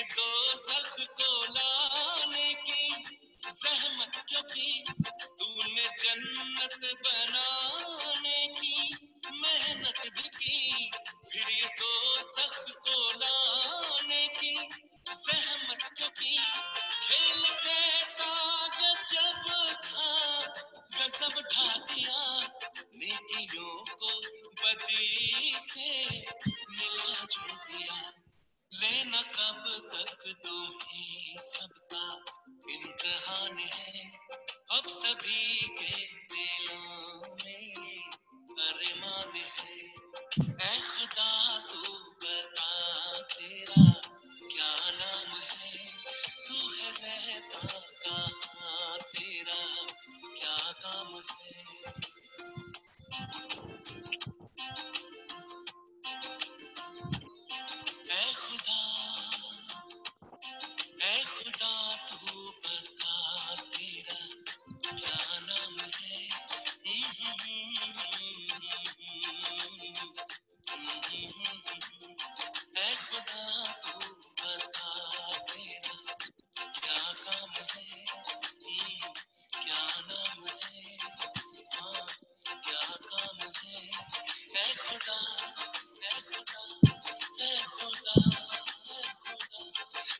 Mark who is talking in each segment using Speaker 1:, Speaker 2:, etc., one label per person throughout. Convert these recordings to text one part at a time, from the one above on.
Speaker 1: फिर दोज़ख को लाने की ज़हमत क्यों की, तूने जन्नत बनाने की मेहनत भी की, फिर ये दोज़ख को लाने की ज़हमत क्यों की। खेल कैसा गजब था, गजब ढा दिया, नेकियों को बदी से मिला जो दिया। लेना कब तक तुम्हें सबका इम्तिहान है, अब सभी के दिलों में अरमान है। ऐ खुदा तू बता तेरा क्या नाम है, तू है रहता कहाँ, तेरा क्या काम है। ऐ खुदा, ऐ खुदा तू बता तेरा क्या नाम है। ऐ खुदा तू बता तेरा क्या काम है, क्या नाम है, हाँ क्या काम है। ऐ खुदा, ऐ खुदा, ऐ खुदा,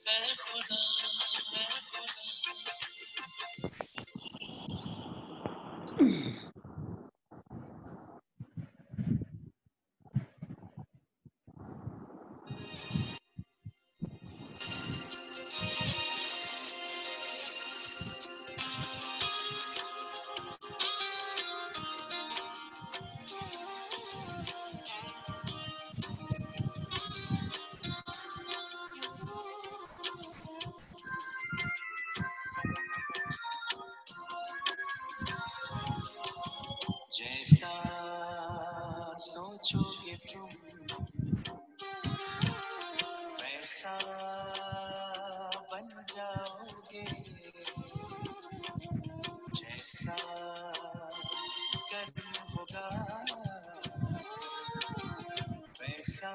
Speaker 1: ऐ खुदा, ऐ खुदा। जैसा सोचोगे तुम वैसा बन जाओगे, जैसा कर्म होगा वैसा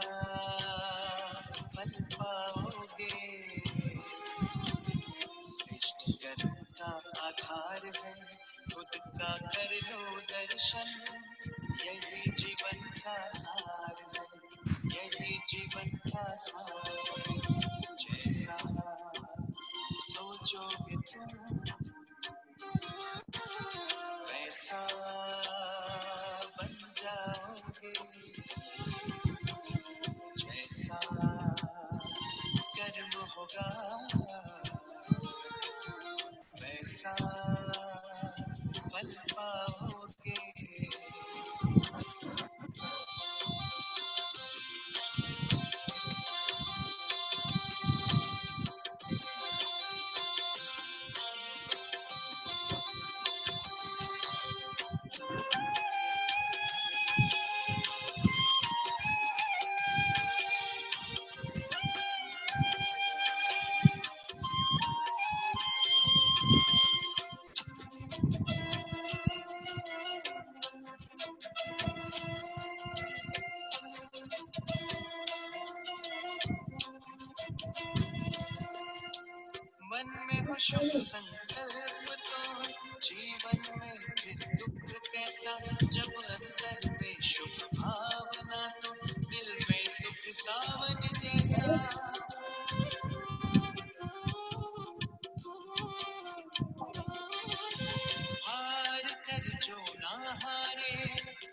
Speaker 1: फल पाओगे। सृष्टि कर्म का आधार है, खुद का कर लो दर्शन, यही जीवन का सार है, यही जीवन का सार है। जैसा सोचोगे तुम वैसा बन जाओगे, जैसा कर्म होगा वैसा फल पाओगे। मन में हो शुभ संकल्प तो जीवन में फिर दुख कैसा, जब अंदर में शुभ भावना तो दिल में सुख सावन जैसा। हार कर जो ना हारे,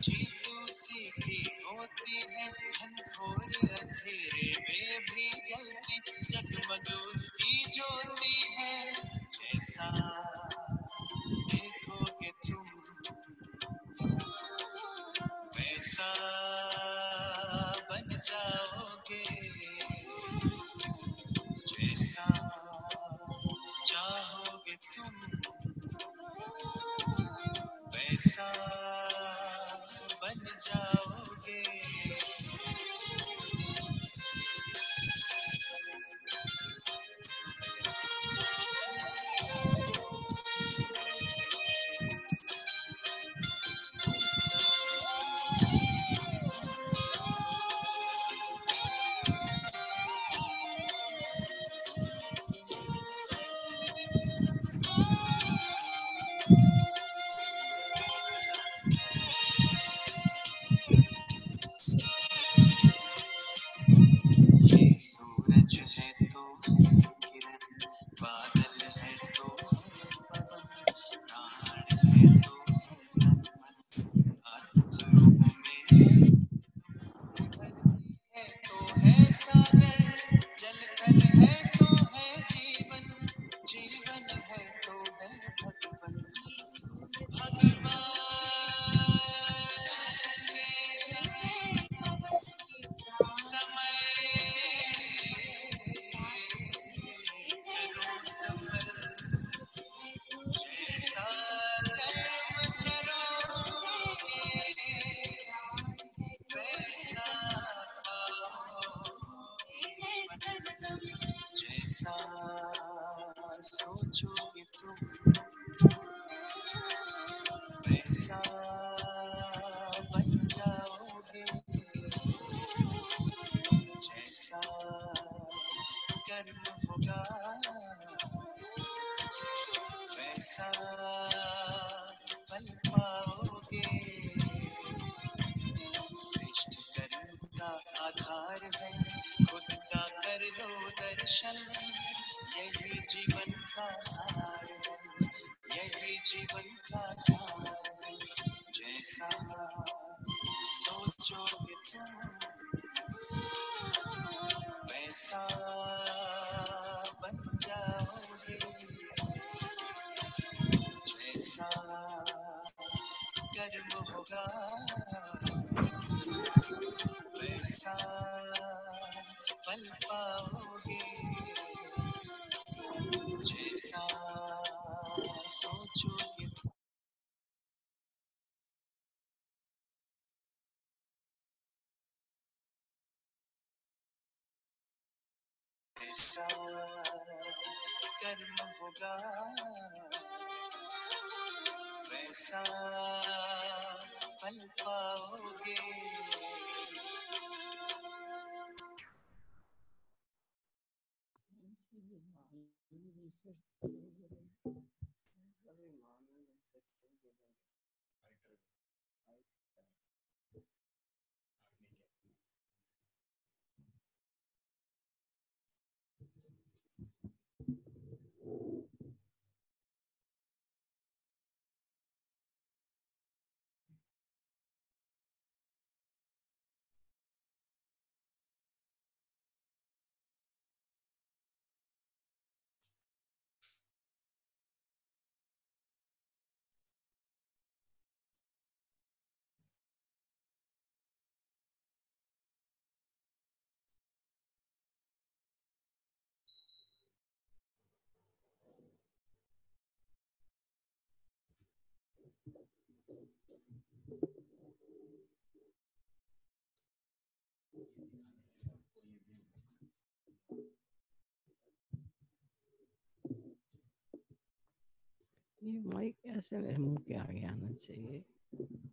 Speaker 1: जीत उसी की होती है, घनघोर अंधेरे में भी जलती जगमग उसकी ज्योति है। जैसा देखोगे तुम वैसा बन जाओगे, जैसा चाहोगे तुम वैसा बन जाओगे। है, खुद का कर लो दर्शन, यही जीवन का सार है, यही जीवन का सार है। जैसा सोचोगे तुम वैसा बन जाओगे, जैसा कर्म होगा वैसा फल पाओगे, जैसा सोचोगे वैसा कर्म होगा, वैसा फल पाओगे।
Speaker 2: ये माइक ऐसे मेरे मुंह के आगे आना चाहिए,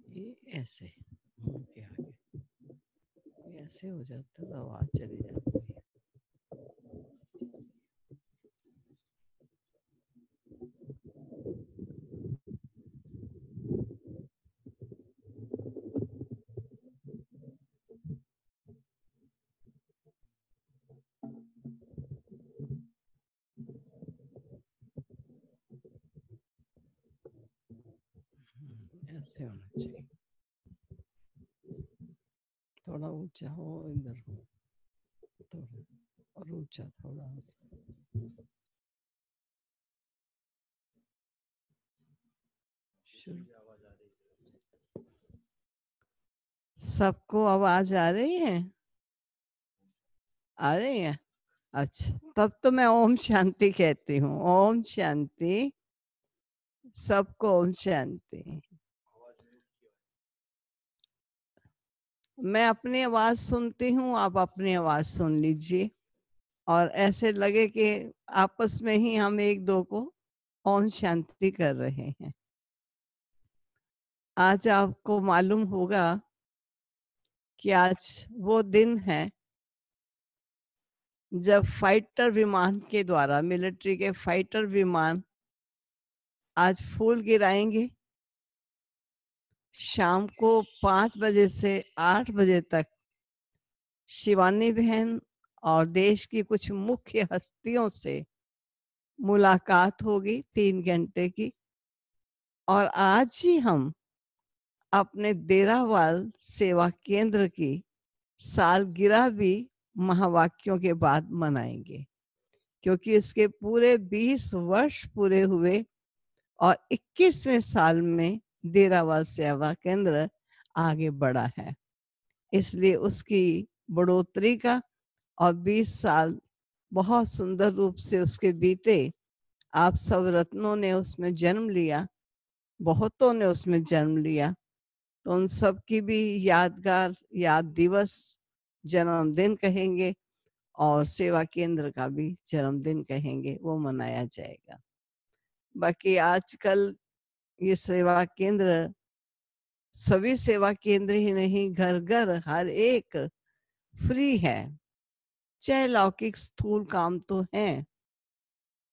Speaker 2: ये ऐसे मुंह के आगे, ये ऐसे हो जाता तो आवाज चली जाती है। ऐसे होना चाहिए, थोड़ा ऊंचा हो, इधर हो थोड़ा, और ऊंचा थोड़ा शुरू। सबको आवाज आ रही है? आ रही है? अच्छा, तब तो मैं ओम शांति कहती हूँ। ओम शांति, सबको ओम शांति। मैं अपनी आवाज सुनती हूँ, आप अपनी आवाज सुन लीजिए, और ऐसे लगे कि आपस में ही हम एक दो को ओम शांति कर रहे हैं। आज आपको मालूम होगा कि आज वो दिन है जब फाइटर विमान के द्वारा, मिलिट्री के फाइटर विमान आज फूल गिराएंगे। शाम को 5 बजे से 8 बजे तक शिवानी बहन और देश की कुछ मुख्य हस्तियों से मुलाकात होगी 3 घंटे की। और आज ही हम अपने देरावाल सेवा केंद्र की सालगिरह भी महावाक्यों के बाद मनाएंगे, क्योंकि इसके पूरे 20 वर्ष पूरे हुए और 21वें साल में देरावाल सेवा केंद्र आगे बढ़ा है। इसलिए उसकी बढ़ोतरी का, और 20 साल बहुत सुंदर रूप से उसके बीते। आप सब रत्नों ने उसमें जन्म लिया, बहुतों ने उसमें जन्म लिया, तो उन सब की भी यादगार याद दिवस, जन्मदिन कहेंगे, और सेवा केंद्र का भी जन्मदिन कहेंगे, वो मनाया जाएगा। बाकी आजकल ये सेवा केंद्र, सभी सेवा केंद्र ही नहीं, घर घर हर एक फ्री है। चाहे लौकिक स्थूल काम तो है,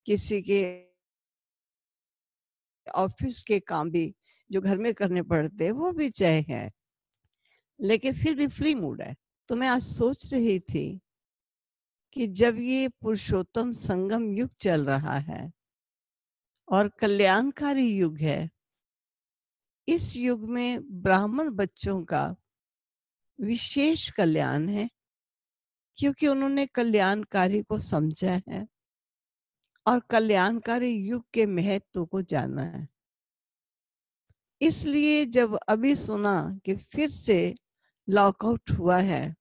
Speaker 2: किसी के ऑफिस के काम भी जो घर में करने पड़ते हैं वो भी चाहे है, लेकिन फिर भी फ्री मूड है। तो मैं आज सोच रही थी कि जब ये पुरुषोत्तम संगम युग चल रहा है और कल्याणकारी युग है, इस युग में ब्राह्मण बच्चों का विशेष कल्याण है, क्योंकि उन्होंने कल्याणकारी को समझा है और कल्याणकारी युग के महत्व को जाना है। इसलिए जब अभी सुना कि फिर से लॉकआउट हुआ है,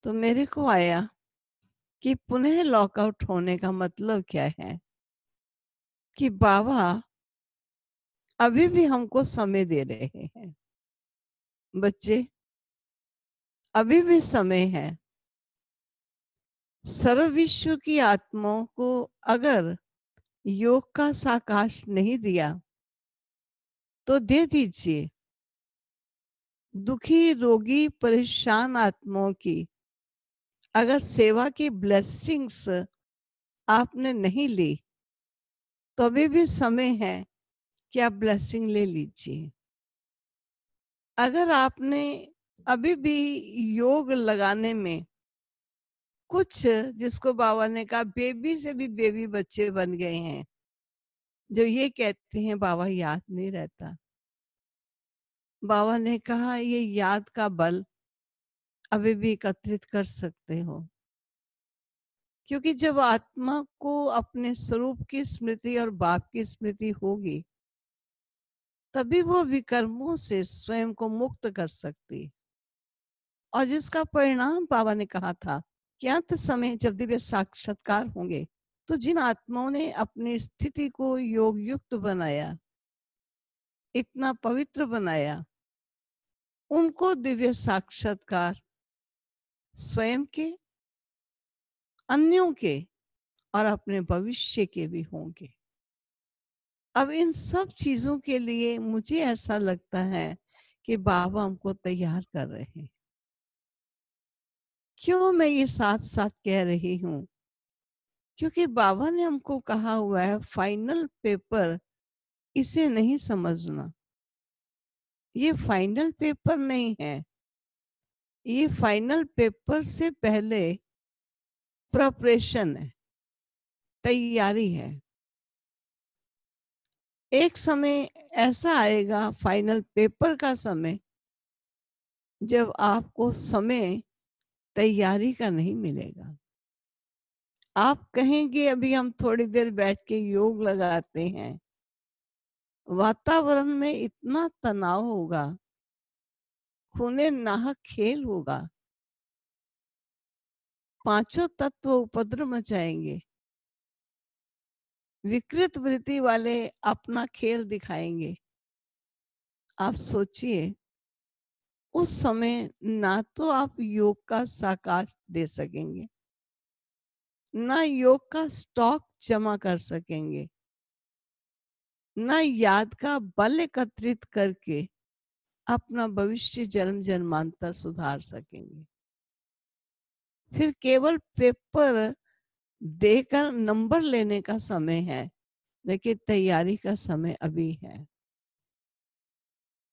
Speaker 2: तो मेरे को आया कि पुनः लॉकआउट होने का मतलब क्या है, कि बाबा अभी भी हमको समय दे रहे हैं। बच्चे, अभी भी समय है। सर्व विश्व की आत्माओं को अगर योग का साकाश नहीं दिया तो दे दीजिए। दुखी, रोगी, परेशान आत्माओं की अगर सेवा की ब्लेसिंग्स आपने नहीं ली तो अभी भी समय है कि आप ब्लेसिंग ले लीजिए। अगर आपने अभी भी योग लगाने में कुछ, जिसको बाबा ने कहा बेबी से भी बेबी बच्चे बन गए हैं, जो ये कहते हैं बाबा याद नहीं रहता, बाबा ने कहा ये याद का बल अभी भी एकत्रित कर सकते हो। क्योंकि जब आत्मा को अपने स्वरूप की स्मृति और बाप की स्मृति होगी, तभी वो विकर्मों से स्वयं को मुक्त कर सकती। और जिसका परिणाम बाबा ने कहा था कि अंत समय जब दिव्य साक्षात्कार होंगे, तो जिन आत्माओं ने अपनी स्थिति को योग युक्त बनाया, इतना पवित्र बनाया, उनको दिव्य साक्षात्कार स्वयं के, अन्यों के और अपने भविष्य के भी होंगे। अब इन सब चीजों के लिए मुझे ऐसा लगता है कि बाबा हमको तैयार कर रहे हैं। क्यों मैं ये साथ साथ कह रही हूँ? क्योंकि बाबा ने हमको कहा हुआ है फाइनल पेपर इसे नहीं समझना। ये फाइनल पेपर नहीं है, ये फाइनल पेपर से पहले प्रिपरेशन है, तैयारी है। एक समय ऐसा आएगा, फाइनल पेपर का समय, जब आपको समय तैयारी का नहीं मिलेगा। आप कहेंगे अभी हम थोड़ी देर बैठ के योग लगाते हैं, वातावरण में इतना तनाव होगा, खूने नाहक खेल होगा, पांचों तत्व उपद्रव मचाएंगे, विकृत वृत्ति वाले अपना खेल दिखाएंगे। आप सोचिए, उस समय ना तो आप योग का साकाश दे सकेंगे, ना योग का स्टॉक जमा कर सकेंगे, ना याद का बल एकत्रित करके अपना भविष्य जन्म जन्मांतर सुधार सकेंगे। फिर केवल पेपर देकर नंबर लेने का समय है, लेकिन तैयारी का समय अभी है।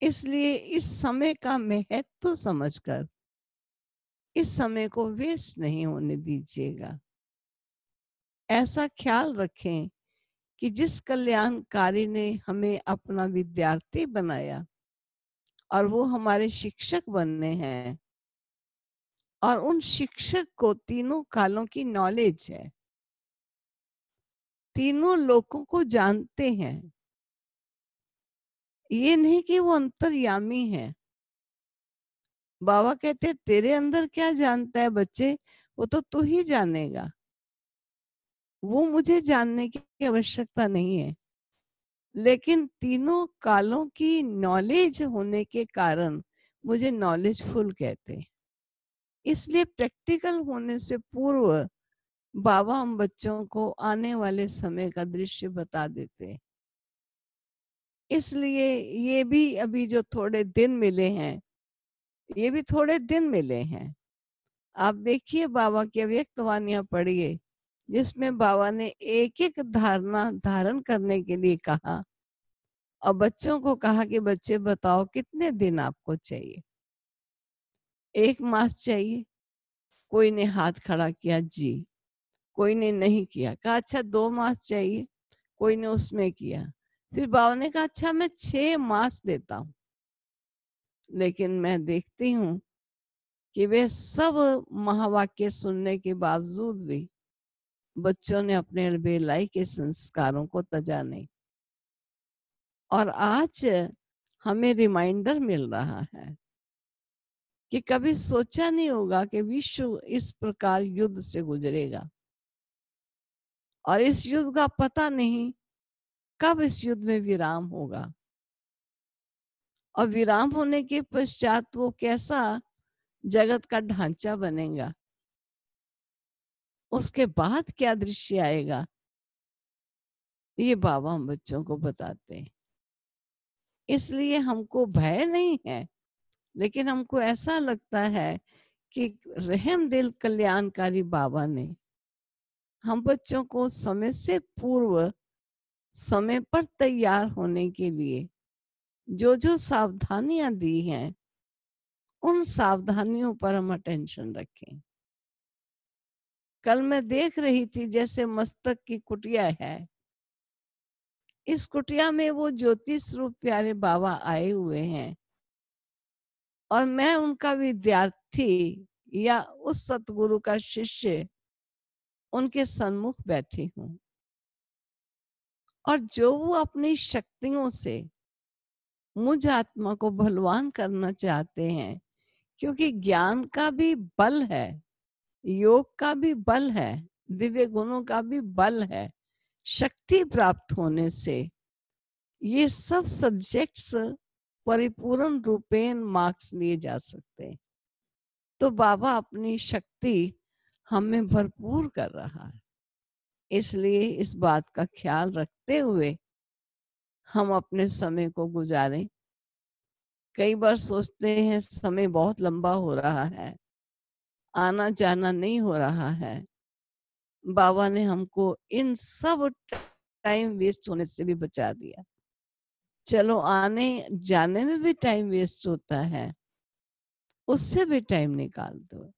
Speaker 2: इसलिए इस समय का महत्व समझकर इस समय को वेस्ट नहीं होने दीजिएगा। ऐसा ख्याल रखें कि जिस कल्याणकारी ने हमें अपना विद्यार्थी बनाया और वो हमारे शिक्षक बनने हैं, और उन शिक्षक को तीनों कालों की नॉलेज है, तीनों लोगों को जानते हैं। ये नहीं कि वो अंतर्यामी है। बाबा कहते तेरे अंदर क्या जानता है बच्चे, वो तो तू ही जानेगा, वो मुझे जानने की आवश्यकता नहीं है। लेकिन तीनों कालों की नॉलेज होने के कारण मुझे नॉलेजफुल कहते हैं। इसलिए प्रैक्टिकल होने से पूर्व बाबा हम बच्चों को आने वाले समय का दृश्य बता देते हैं। इसलिए ये भी अभी जो थोड़े दिन मिले हैं, ये भी थोड़े दिन मिले हैं। आप देखिए बाबा की अव्यक्त वाणियां पढ़िए, जिसमें बाबा ने एक एक धारणा धारण करने के लिए कहा और बच्चों को कहा कि बच्चे बताओ कितने दिन आपको चाहिए। 1 मास चाहिए, कोई ने हाथ खड़ा किया जी, कोई ने नहीं किया, कहा अच्छा 2 मास चाहिए, कोई ने उसमें किया। फिर बाबा ने कहा अच्छा मैं 6 मास देता हूँ। लेकिन मैं देखती हूँ कि वे सब महावाक्य सुनने के बावजूद भी बच्चों ने अपने अलबेलाई के संस्कारों को तजा नहीं। और आज हमें रिमाइंडर मिल रहा है कि कभी सोचा नहीं होगा कि विश्व इस प्रकार युद्ध से गुजरेगा, और इस युद्ध का पता नहीं कब इस युद्ध में विराम होगा, और विराम होने के पश्चात वो कैसा जगत का ढांचा बनेगा, उसके बाद क्या दृश्य आएगा, ये बाबा हम बच्चों को बताते हैं। इसलिए हमको भय नहीं है, लेकिन हमको ऐसा लगता है कि रहम दिल कल्याणकारी बाबा ने हम बच्चों को समय से पूर्व समय पर तैयार होने के लिए जो जो सावधानियां दी हैं, उन सावधानियों पर हम अटेंशन रखें। कल मैं देख रही थी जैसे मस्तक की कुटिया है, इस कुटिया में वो ज्योति स्वरूप प्यारे बाबा आए हुए हैं, और मैं उनका विद्यार्थी या उस सतगुरु का शिष्य उनके सन्मुख बैठी हूँ। और जो वो अपनी शक्तियों से मुझ आत्मा को बलवान करना चाहते हैं, क्योंकि ज्ञान का भी बल है, योग का भी बल है, दिव्य गुणों का भी बल है, शक्ति प्राप्त होने से ये सब सब्जेक्ट्स परिपूर्ण रूपेण मार्क्स लिए जा सकते हैं। तो बाबा अपनी शक्ति हमें भरपूर कर रहा है। इसलिए इस बात का ख्याल रखते हुए हम अपने समय को गुजारें। कई बार सोचते हैं समय बहुत लंबा हो रहा है, आना जाना नहीं हो रहा है। बाबा ने हमको इन सब टाइम वेस्ट होने से भी बचा दिया। चलो आने जाने में भी टाइम वेस्ट होता है, उससे भी टाइम निकाल दो,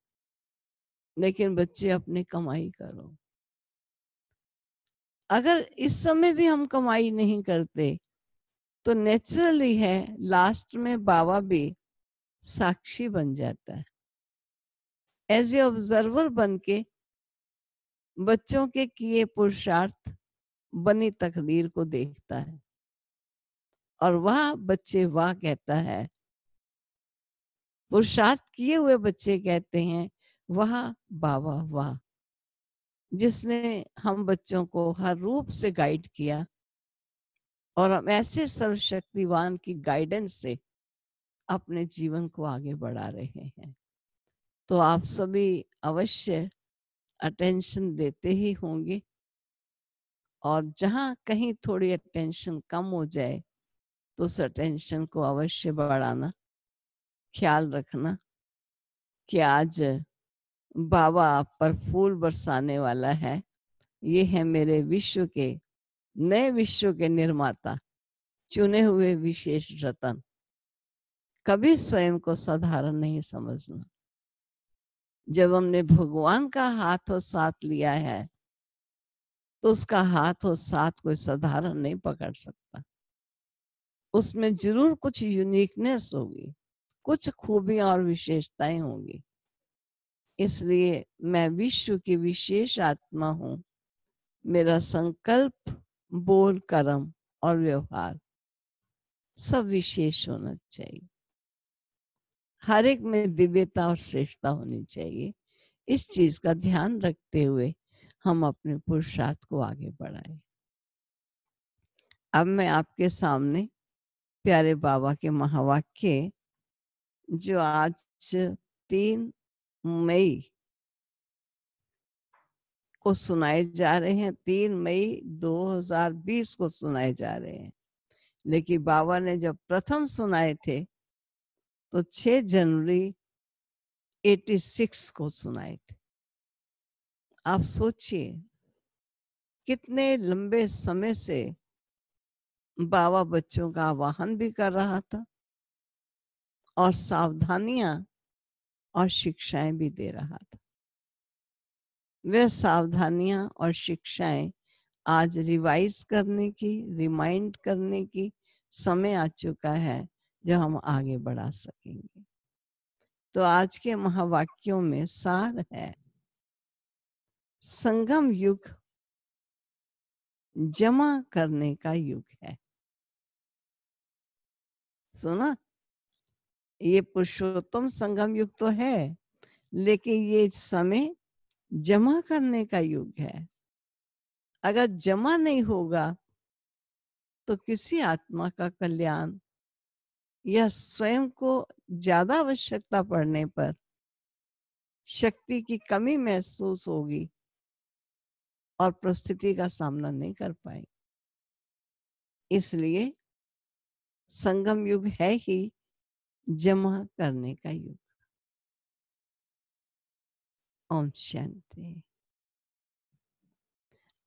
Speaker 2: लेकिन बच्चे अपनी कमाई करो। अगर इस समय भी हम कमाई नहीं करते तो नेचुरली है लास्ट में बाबा भी साक्षी बन जाता है, एज ए ऑब्जर्वर बन के बच्चों के किए पुरुषार्थ बनी तकदीर को देखता है, और वह बच्चे वाह कहता है, पुरुषार्थ किए हुए बच्चे कहते हैं वाह बाबा वाह, जिसने हम बच्चों को हर रूप से गाइड किया, और हम ऐसे सर्वशक्तिवान की गाइडेंस से अपने जीवन को आगे बढ़ा रहे हैं। तो आप सभी अवश्य अटेंशन देते ही होंगे, और जहां कहीं थोड़ी अटेंशन कम हो जाए तो उस अटेंशन को अवश्य बढ़ाना, ख्याल रखना कि आज बाबा आप पर फूल बरसाने वाला है। ये है मेरे विश्व के नए विश्व के निर्माता, चुने हुए विशेष रतन। कभी स्वयं को साधारण नहीं समझना। जब हमने भगवान का हाथ और साथ लिया है तो उसका हाथ और साथ कोई साधारण नहीं पकड़ सकता। उसमें जरूर कुछ यूनिकनेस होगी, कुछ खूबियां और विशेषताएं होंगी। इसलिए मैं विश्व की विशेष आत्मा हूं। मेरा संकल्प, बोल, कर्म और व्यवहार सब विशेष होना चाहिए। हर एक में दिव्यता और श्रेष्ठता होनी चाहिए। इस चीज का ध्यान रखते हुए हम अपने पुरुषार्थ को आगे बढ़ाएं। अब मैं आपके सामने प्यारे बाबा के महावाक्य, जो आज 3 मई को सुनाए जा रहे हैं, 3 मई 2020 को सुनाए जा रहे हैं, लेकिन बाबा ने जब प्रथम सुनाए थे तो 6 जनवरी 86 को सुनाए थे। आप सोचिए कितने लंबे समय से बाबा बच्चों का आवाहन भी कर रहा था, और सावधानियां और शिक्षाएं भी दे रहा था। वह सावधानियां और शिक्षाएं आज रिवाइज करने की, रिमाइंड करने की समय आ चुका है, जो हम आगे बढ़ा सकेंगे। तो आज के महावाक्यों में सार है, संगम युग जमा करने का युग है। सुना? ये पुरुषोत्तम संगम युग तो है, लेकिन ये समय जमा करने का युग है। अगर जमा नहीं होगा तो किसी आत्मा का कल्याण या स्वयं को ज्यादा आवश्यकता पड़ने पर शक्ति की कमी महसूस होगी और परिस्थिति का सामना नहीं कर पाएंगे। इसलिए संगम युग है ही जमा करने का युग। ओम शांति।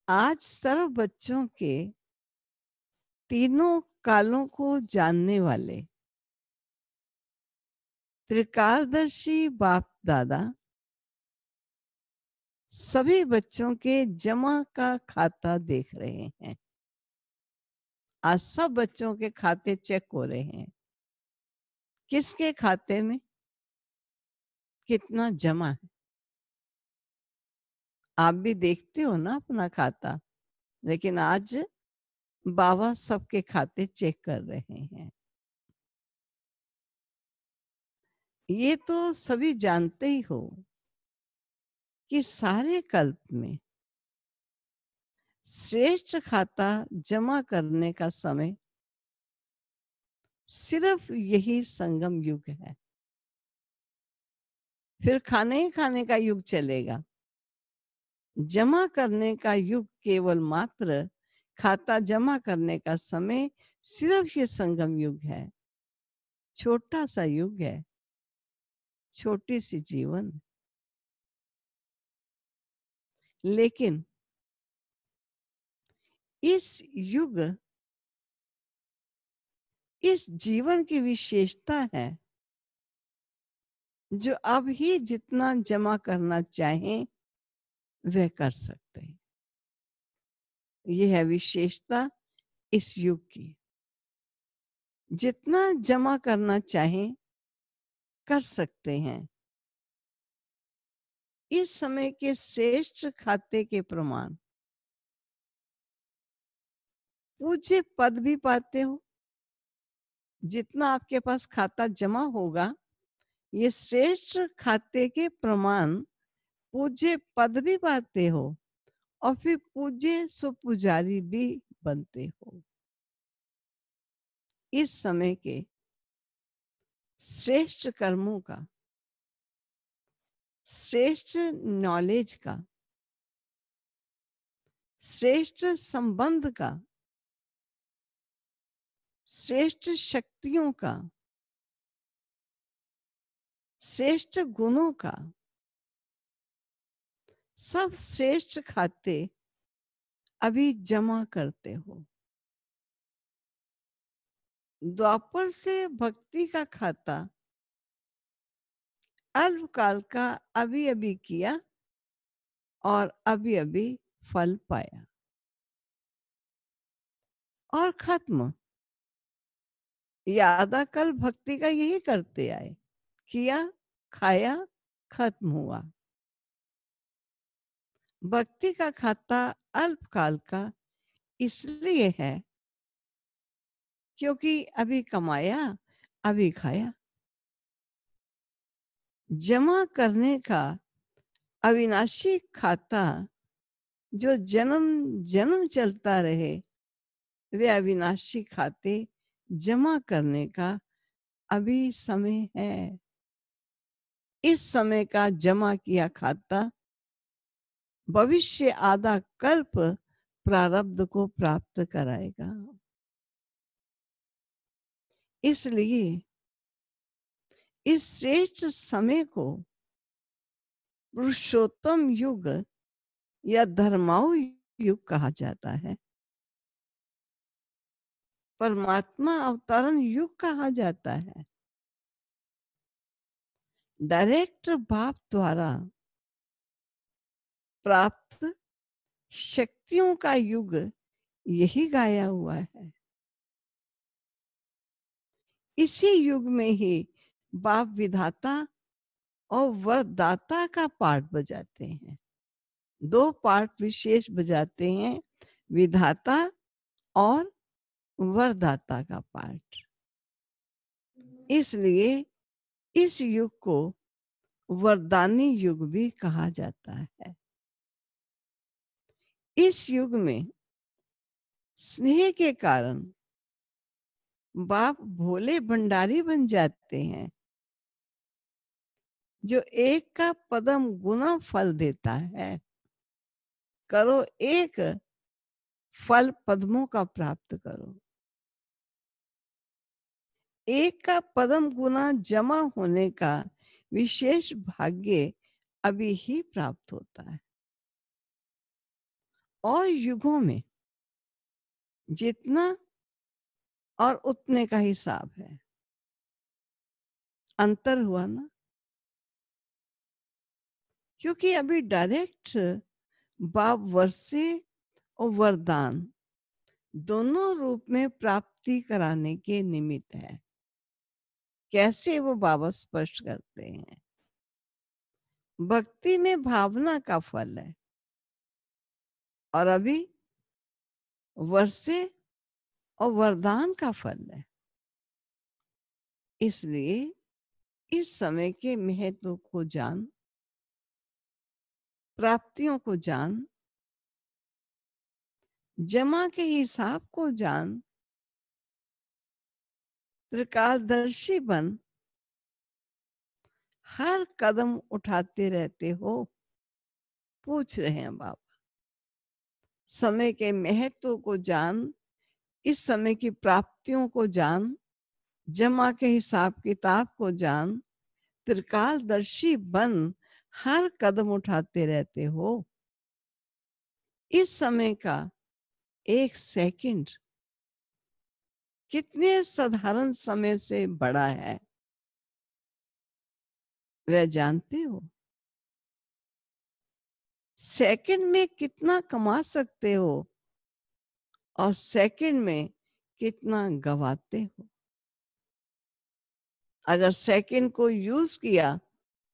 Speaker 2: आज सर्व बच्चों के तीनों कालों को जानने वाले त्रिकालदर्शी बाप दादा सभी बच्चों के जमा का खाता देख रहे हैं। आज सब बच्चों के खाते चेक हो रहे हैं, किसके खाते में कितना जमा है। आप भी देखते हो ना अपना खाता, लेकिन आज बाबा सबके खाते चेक कर रहे हैं। ये तो सभी जानते ही हो कि सारे कल्प में श्रेष्ठ खाता जमा करने का समय सिर्फ यही संगम युग है। फिर खाने ही खाने का युग चलेगा। जमा करने का युग केवल मात्र खाता जमा करने का समय सिर्फ ये संगम युग है। छोटा सा युग है, छोटी सी जीवन। लेकिन इस युग, इस जीवन की विशेषता है, जो अब ही जितना जमा करना चाहें वह कर सकते हैं। यह है विशेषता इस युग की। जितना जमा करना चाहें कर सकते हैं। इस समय के श्रेष्ठ खाते के प्रमाण पूज्य पद भी पाते हो। जितना आपके पास खाता जमा होगा, ये श्रेष्ठ खाते के प्रमाण पूज्य पद भी पाते हो और फिर पूज्य सुपुजारी भी बनते हो। इस समय के श्रेष्ठ कर्मों का, श्रेष्ठ नॉलेज का, श्रेष्ठ संबंध का, श्रेष्ठ शक्तियों का, श्रेष्ठ गुणों का, सब श्रेष्ठ खाते अभी जमा करते हो। द्वापर से भक्ति का खाता अल्पकाल का अभी अभी किया और अभी अभी फल पाया और खत्म। यादा कल भक्ति का यही करते आए, किया, खाया, खत्म हुआ। भक्ति का खाता अल्पकाल का इसलिए है क्योंकि अभी कमाया, अभी खाया। जमा करने का अविनाशी खाता जो जन्म जन्म चलता रहे, वे अविनाशी खाते जमा करने का अभी समय है। इस समय का जमा किया खाता भविष्य आधा कल्प प्रारब्ध को प्राप्त कराएगा। इसलिए इस श्रेष्ठ समय को पुरुषोत्तम युग या धर्माऊ युग कहा जाता है। परमात्मा अवतरण युग कहा जाता है। डायरेक्ट बाप द्वारा प्राप्त शक्तियों का युग यही गाया हुआ है। इसी युग में ही बाप विधाता और वरदाता का पार्ट बजाते हैं। दो पार्ट विशेष बजाते हैं, विधाता और वरदाता का पार्ट। इसलिए इस युग को वरदानी युग भी कहा जाता है। इस युग में स्नेह के कारण बाप भोले भंडारी बन जाते हैं, जो एक का पदम गुना फल देता है। करो एक, फल पद्मों का प्राप्त करो। एक का पदम गुना जमा होने का विशेष भाग्य अभी ही प्राप्त होता है। और युगों में जितना और उतने का हिसाब है। अंतर हुआ ना, क्योंकि अभी डायरेक्ट बाप वर्षे और वरदान दोनों रूप में प्राप्ति कराने के निमित्त है। कैसे वो बाबा स्पष्ट करते हैं, भक्ति में भावना का फल है और अभी वर्षे और वरदान का फल है। इसलिए इस समय के महत्व को जान, प्राप्तियों को जान, जमा के हिसाब को जान, त्रिकालदर्शी बन, हर कदम उठाते रहते हो। पूछ रहे हैं बाबा, समय के महत्व को जान, इस समय की प्राप्तियों को जान, जमा के हिसाब किताब को जान, त्रिकालदर्शी बन, हर कदम उठाते रहते हो। इस समय का एक सेकंड कितने साधारण समय से बड़ा है, वह जानते हो? सेकंड में कितना कमा सकते हो और सेकंड में कितना गवाते हो। अगर सेकंड को यूज किया,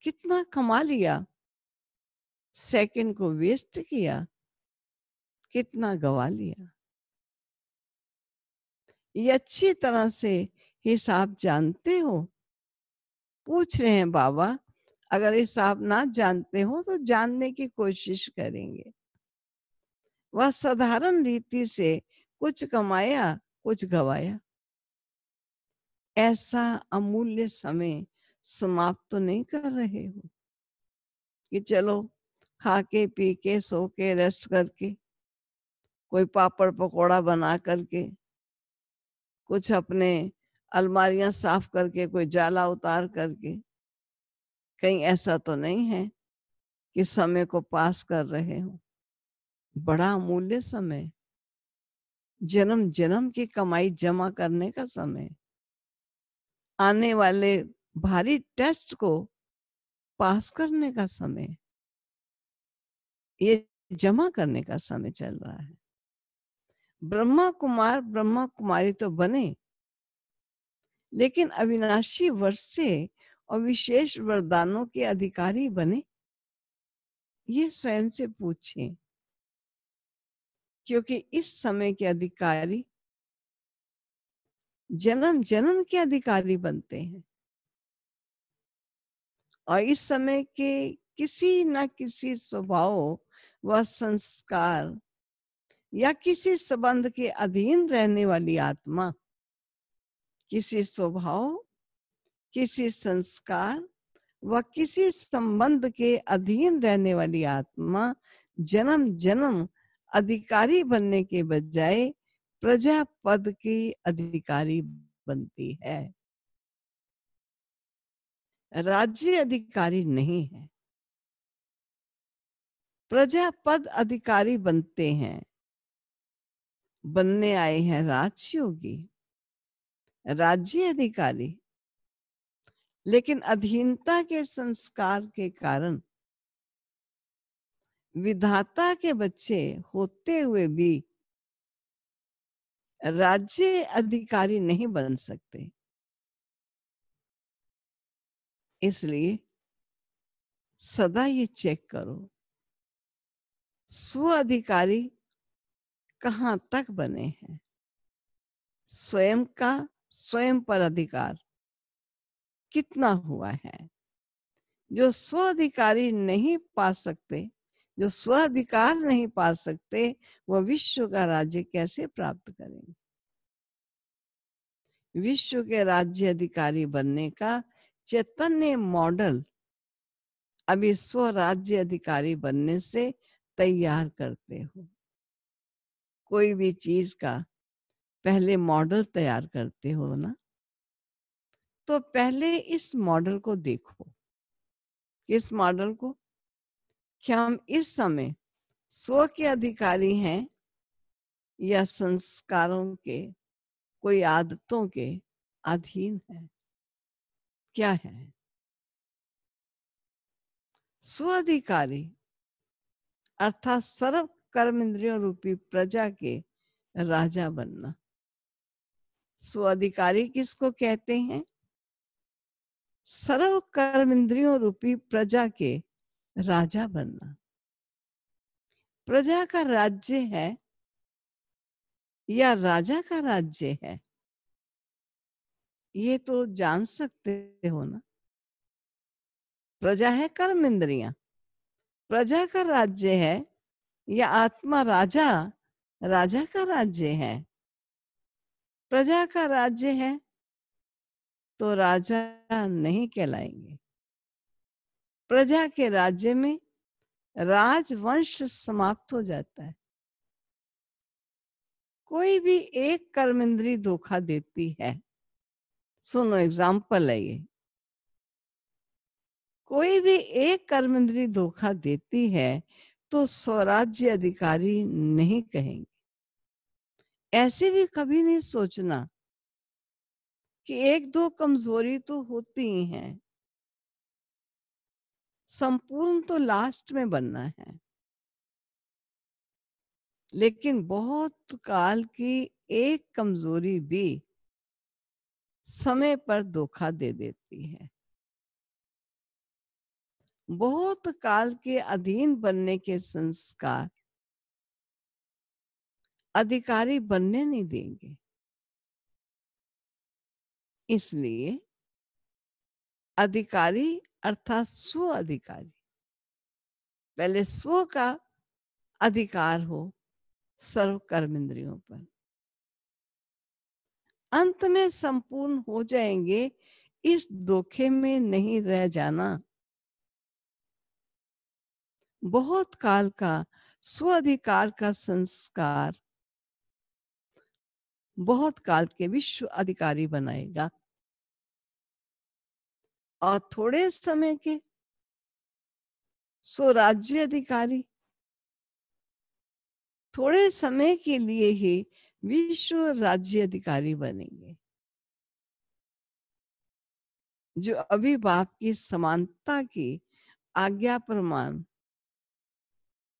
Speaker 2: कितना कमा लिया, सेकंड को वेस्ट किया, कितना गवा लिया। ये अच्छी तरह से हिसाब जानते हो? पूछ रहे हैं बाबा, अगर हिसाब ना जानते हो तो जानने की कोशिश करेंगे। वह साधारण रीति से कुछ कमाया, कुछ गवाया। ऐसा अमूल्य समय समाप्त तो नहीं कर रहे हो कि चलो खा के पी के सो के रेस्ट करके, कोई पापड़ पकोड़ा बना करके, कुछ अपने अलमारियां साफ करके, कोई जाला उतार करके। कहीं ऐसा तो नहीं है कि समय को पास कर रहे हो। बड़ा अमूल्य समय, जन्म जन्म की कमाई जमा करने का समय, आने वाले भारी टेस्ट को पास करने का समय, ये जमा करने का समय चल रहा है। ब्रह्मा कुमार ब्रह्मा कुमारी तो बने, लेकिन अविनाशी वर्षे और विशेष वरदानों के अधिकारी बने? ये स्वयं से पूछें, क्योंकि इस समय के अधिकारी जन्म जन्म के अधिकारी बनते हैं और इस समय के किसी न किसी स्वभाव व संस्कार या किसी संबंध के अधीन रहने वाली आत्मा, किसी स्वभाव, किसी संस्कार व किसी संबंध के अधीन रहने वाली आत्मा जन्म जन्म अधिकारी बनने के बजाय प्रजा पद की अधिकारी बनती है, राज्य अधिकारी नहीं है। प्रजा पद अधिकारी बनते हैं, बनने आए हैं राजयोगी, राज्य अधिकारी। लेकिन अधीनता के संस्कार के कारण विधाता के बच्चे होते हुए भी राज्य अधिकारी नहीं बन सकते। इसलिए सदा ये चेक करो, स्व अधिकारी कहां तक बने हैं, स्वयं का स्वयं पर अधिकार कितना हुआ है। जो स्व अधिकारी नहीं पा सकते, जो स्व अधिकार नहीं पा सकते, वह विश्व का राज्य कैसे प्राप्त करेंगे। विश्व के राज्य अधिकारी बनने का चैतन्य मॉडल अभी स्व राज्य अधिकारी बनने से तैयार करते हो। कोई भी चीज का पहले मॉडल तैयार करते हो ना, तो पहले इस मॉडल को देखो। किस मॉडल को? क्या हम इस समय स्व के अधिकारी हैं या संस्कारों के, कोई आदतों के अधीन है? क्या है? स्व अधिकारी अर्थात सर्व कर्म इंद्रियों रूपी प्रजा के राजा बनना। स्व अधिकारी किसको कहते हैं? सर्व कर्म इंद्रियों रूपी प्रजा के राजा बनना। प्रजा का राज्य है या राजा का राज्य है, ये तो जान सकते हो ना। प्रजा है कर्म इंद्रियां, प्रजा का राज्य है या आत्मा राजा, राजा का राज्य है। प्रजा का राज्य है तो राजा नहीं कहलाएंगे। प्रजा के राज्य में राजवंश समाप्त हो जाता है। कोई भी एक कर्मेंद्री धोखा देती है, सुनो एग्जाम्पल है ये, कोई भी एक कर्मेंद्री धोखा देती है तो स्वराज्य अधिकारी नहीं कहेंगे। ऐसे भी कभी नहीं सोचना कि एक दो कमजोरी तो होती ही हैं, संपूर्ण तो लास्ट में बनना है। लेकिन बहुत काल की एक कमजोरी भी समय पर धोखा दे देती है। बहुत काल के अधीन बनने के संस्कार अधिकारी बनने नहीं देंगे। इसलिए अधिकारी अर्थात स्व अधिकारी, पहले स्व का अधिकार हो सर्व कर्म इंद्रियों पर, अंत में संपूर्ण हो जाएंगे। इस धोखे में नहीं रह जाना। बहुत काल का स्वाधिकार का संस्कार बहुत काल के विश्व अधिकारी बनाएगा, और थोड़े समय के स्वराज्य अधिकारी थोड़े समय के लिए ही विश्व राज्य अधिकारी बनेंगे। जो अभी बाप की समानता की आज्ञा प्रमाण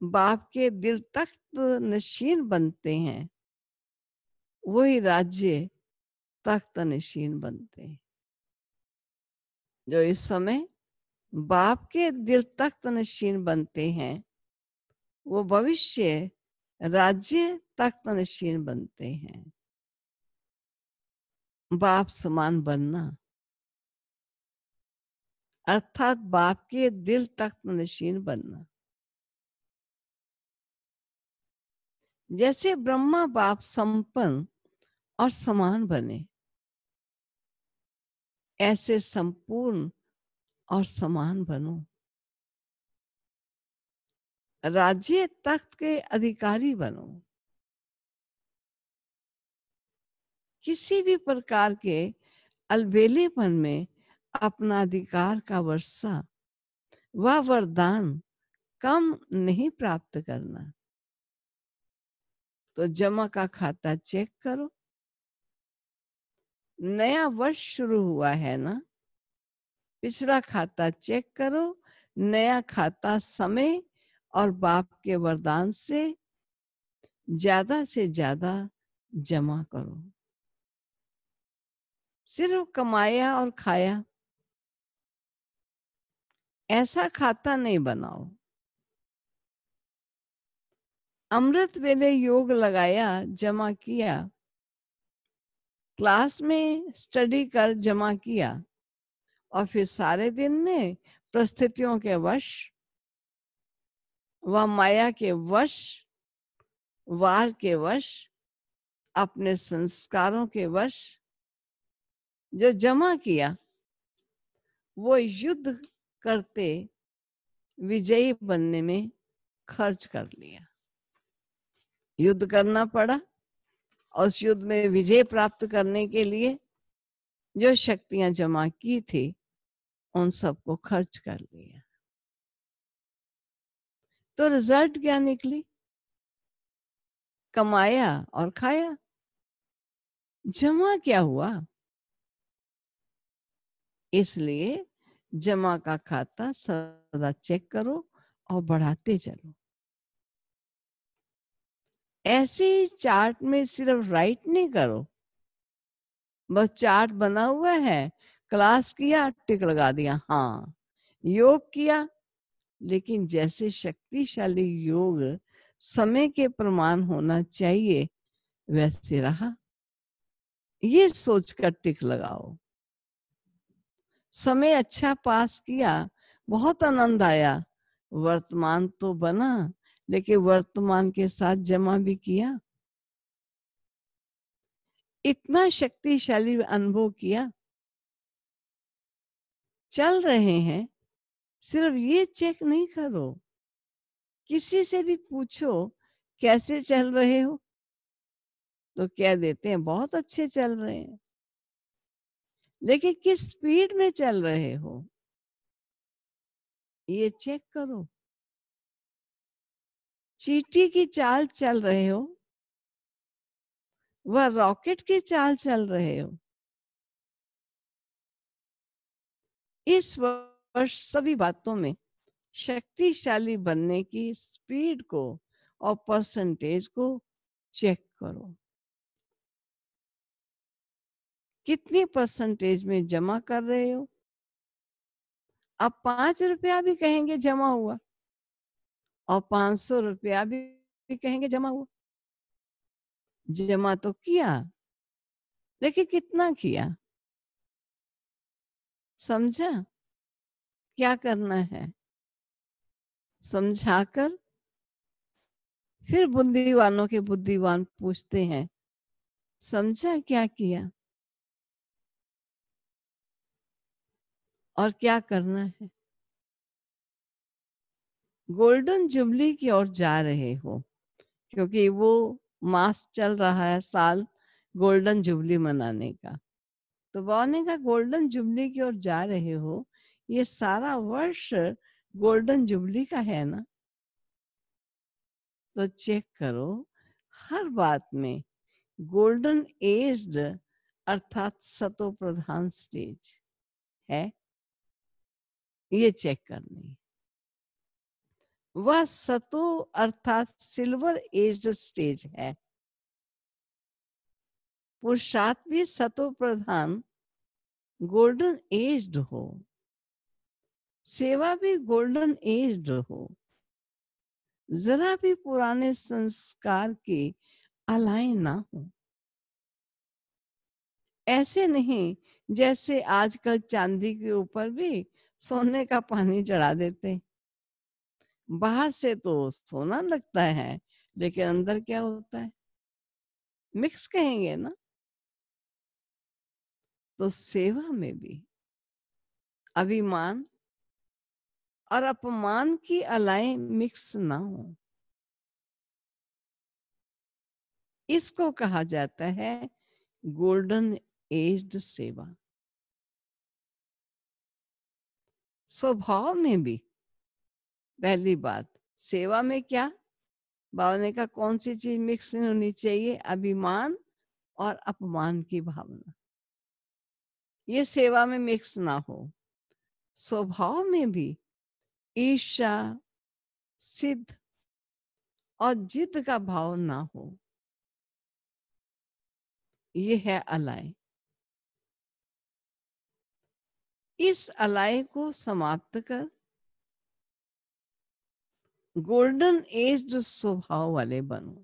Speaker 2: बाप के दिल तख्त नशीन बनते हैं, वही राज्य तख्त नशीन बनते हैं। जो इस समय बाप के दिल तख्त नशीन बनते हैं, वो भविष्य राज्य तख्त नशीन बनते हैं। बाप समान बनना अर्थात बाप के दिल तख्त नशीन बनना। जैसे ब्रह्मा बाप संपन्न और समान बने, ऐसे संपूर्ण और समान बनो। राज्य तख्त के अधिकारी बनो। किसी भी प्रकार के अलबेलेपन में अपना अधिकार का वर्षा व वरदान कम नहीं प्राप्त करना। तो जमा का खाता चेक करो। नया वर्ष शुरू हुआ है ना, पिछला खाता चेक करो, नया खाता समय और बाप के वरदान से ज्यादा जमा करो। सिर्फ कमाया और खाया ऐसा खाता नहीं बनाओ। अमृत वेले योग लगाया, जमा किया, क्लास में स्टडी कर जमा किया, और फिर सारे दिन में परिस्थितियों के वश व माया के वश, वार के वश, अपने संस्कारों के वश जो जमा किया वो युद्ध करते विजयी बनने में खर्च कर लिया। युद्ध करना पड़ा और उस युद्ध में विजय प्राप्त करने के लिए जो शक्तियां जमा की थी उन सबको खर्च कर लिया। तो रिजल्ट क्या निकली? कमाया और खाया। जमा क्या हुआ? इसलिए जमा का खाता सदा चेक करो और बढ़ाते चलो। ऐसे ही चार्ट में सिर्फ राइट नहीं करो, बस चार्ट बना हुआ है, क्लास किया, टिक लगा दिया, हाँ योग किया, लेकिन जैसे शक्तिशाली योग समय के प्रमाण होना चाहिए वैसे रहा, ये सोचकर टिक लगाओ। समय अच्छा पास किया, बहुत आनंद आया, वर्तमान तो बना, लेकिन वर्तमान के साथ जमा भी किया, इतना शक्तिशाली अनुभव किया। चल रहे हैं, सिर्फ ये चेक नहीं करो, किसी से भी पूछो कैसे चल रहे हो, तो क्या देते हैं बहुत अच्छे चल रहे हैं, लेकिन किस स्पीड में चल रहे हो ये चेक करो। चींटी की चाल चल रहे हो वह रॉकेट की चाल चल रहे हो। इस वर्ष सभी बातों में शक्तिशाली बनने की स्पीड को और परसेंटेज को चेक करो। कितनी परसेंटेज में जमा कर रहे हो? अब 5 रुपया भी कहेंगे जमा हुआ और 500 रुपया भी कहेंगे जमा हुआ। जमा तो किया, लेकिन कितना किया? समझा? क्या करना है? समझाकर फिर बुद्धिवानों के बुद्धिवान पूछते हैं, समझा क्या किया और क्या करना है? गोल्डन जुबली की ओर जा रहे हो, क्योंकि वो मास चल रहा है साल गोल्डन जुबली मनाने का। तो बाबा ने कहा गोल्डन जुबली की ओर जा रहे हो, ये सारा वर्ष गोल्डन जुबली का है ना, तो चेक करो हर बात में गोल्डन एज्ड अर्थात सतो प्रधान स्टेज है, ये चेक करनी। वह सतो अर्थात सिल्वर एज्ड स्टेज है। पुरुषार्थ भी सतो प्रधान गोल्डन एज्ड हो, सेवा भी गोल्डन एज्ड हो, जरा भी पुराने संस्कार के अलाइन ना हो। ऐसे नहीं जैसे आजकल चांदी के ऊपर भी सोने का पानी चढ़ा देते। बाहर से तो सोना लगता है, लेकिन अंदर क्या होता है? मिक्स कहेंगे ना। तो सेवा में भी अभिमान और अपमान की अलाएं मिक्स ना हो, इसको कहा जाता है गोल्डन एज्ड सेवा। स्वभाव में भी पहली बात, सेवा में क्या बाबा ने कहा कौन सी चीज मिक्स नहीं होनी चाहिए? अभिमान और अपमान की भावना, ये सेवा में मिक्स ना हो। स्वभाव में भी ईर्ष्या, सिद्ध और जिद का भाव ना हो, ये है अलाय। इस अलाय को समाप्त कर गोल्डन एज स्वभाव वाले बनो।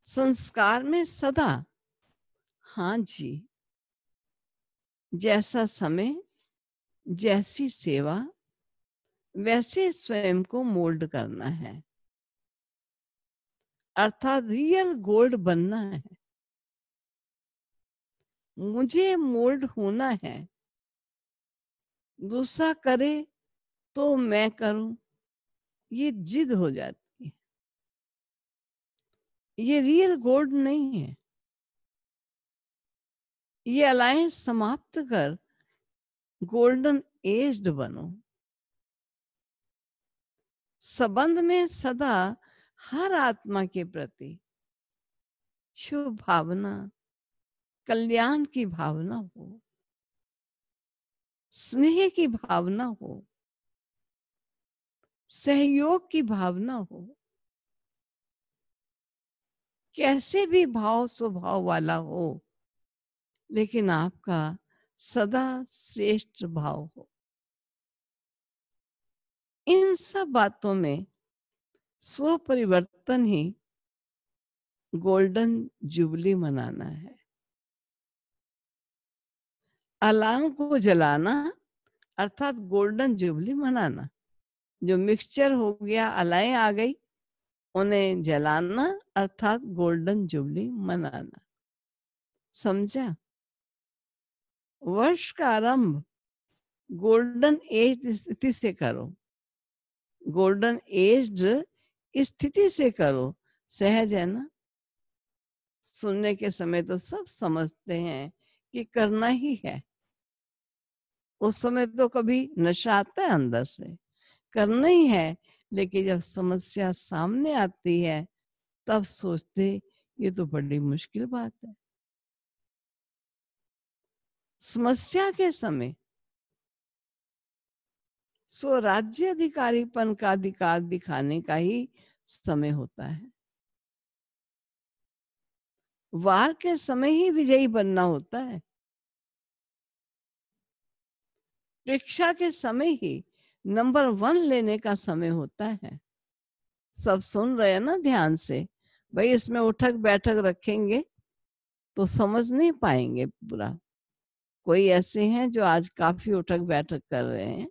Speaker 2: संस्कार में सदा हाँ जी, जैसा समय, जैसी सेवा, वैसे स्वयं को मोल्ड करना है, अर्थात रियल गोल्ड बनना है। मुझे मोल्ड होना है, दूसरा करे तो मैं करूं, ये जिद हो जाती है। ये रियल गोल्ड नहीं है। ये अलायंस समाप्त कर गोल्डन एज्ड बनो। संबंध में सदा हर आत्मा के प्रति शुभ भावना, कल्याण की भावना हो, स्नेह की भावना हो, सहयोग की भावना हो। कैसे भी भाव स्वभाव वाला हो, लेकिन आपका सदा श्रेष्ठ भाव हो। इन सब बातों में स्व परिवर्तन ही गोल्डन जुबली मनाना है। अलार्म को जलाना अर्थात गोल्डन जुबली मनाना। जो मिक्सचर हो गया, अलाएं आ गई, उन्हें जलाना अर्थात गोल्डन जुबली मनाना। समझा? वर्ष का आरंभ गोल्डन एज स्थिति से करो, गोल्डन एज स्थिति से करो। सहज है ना? सुनने के समय तो सब समझते हैं कि करना ही है। उस समय तो कभी नशा आता है अंदर से, करना ही है। लेकिन जब समस्या सामने आती है तब सोचते ये तो बड़ी मुश्किल बात है। समस्या के समय स्वराज्य अधिकारीपन का अधिकार दिखाने का ही समय होता है। वार के समय ही विजयी बनना होता है। परीक्षा के समय ही नंबर 1 लेने का समय होता है। सब सुन रहे हैं ना ध्यान से? भाई इसमें उठक बैठक रखेंगे तो समझ नहीं पाएंगे पूरा। कोई ऐसे हैं जो आज काफी उठक बैठक कर रहे हैं,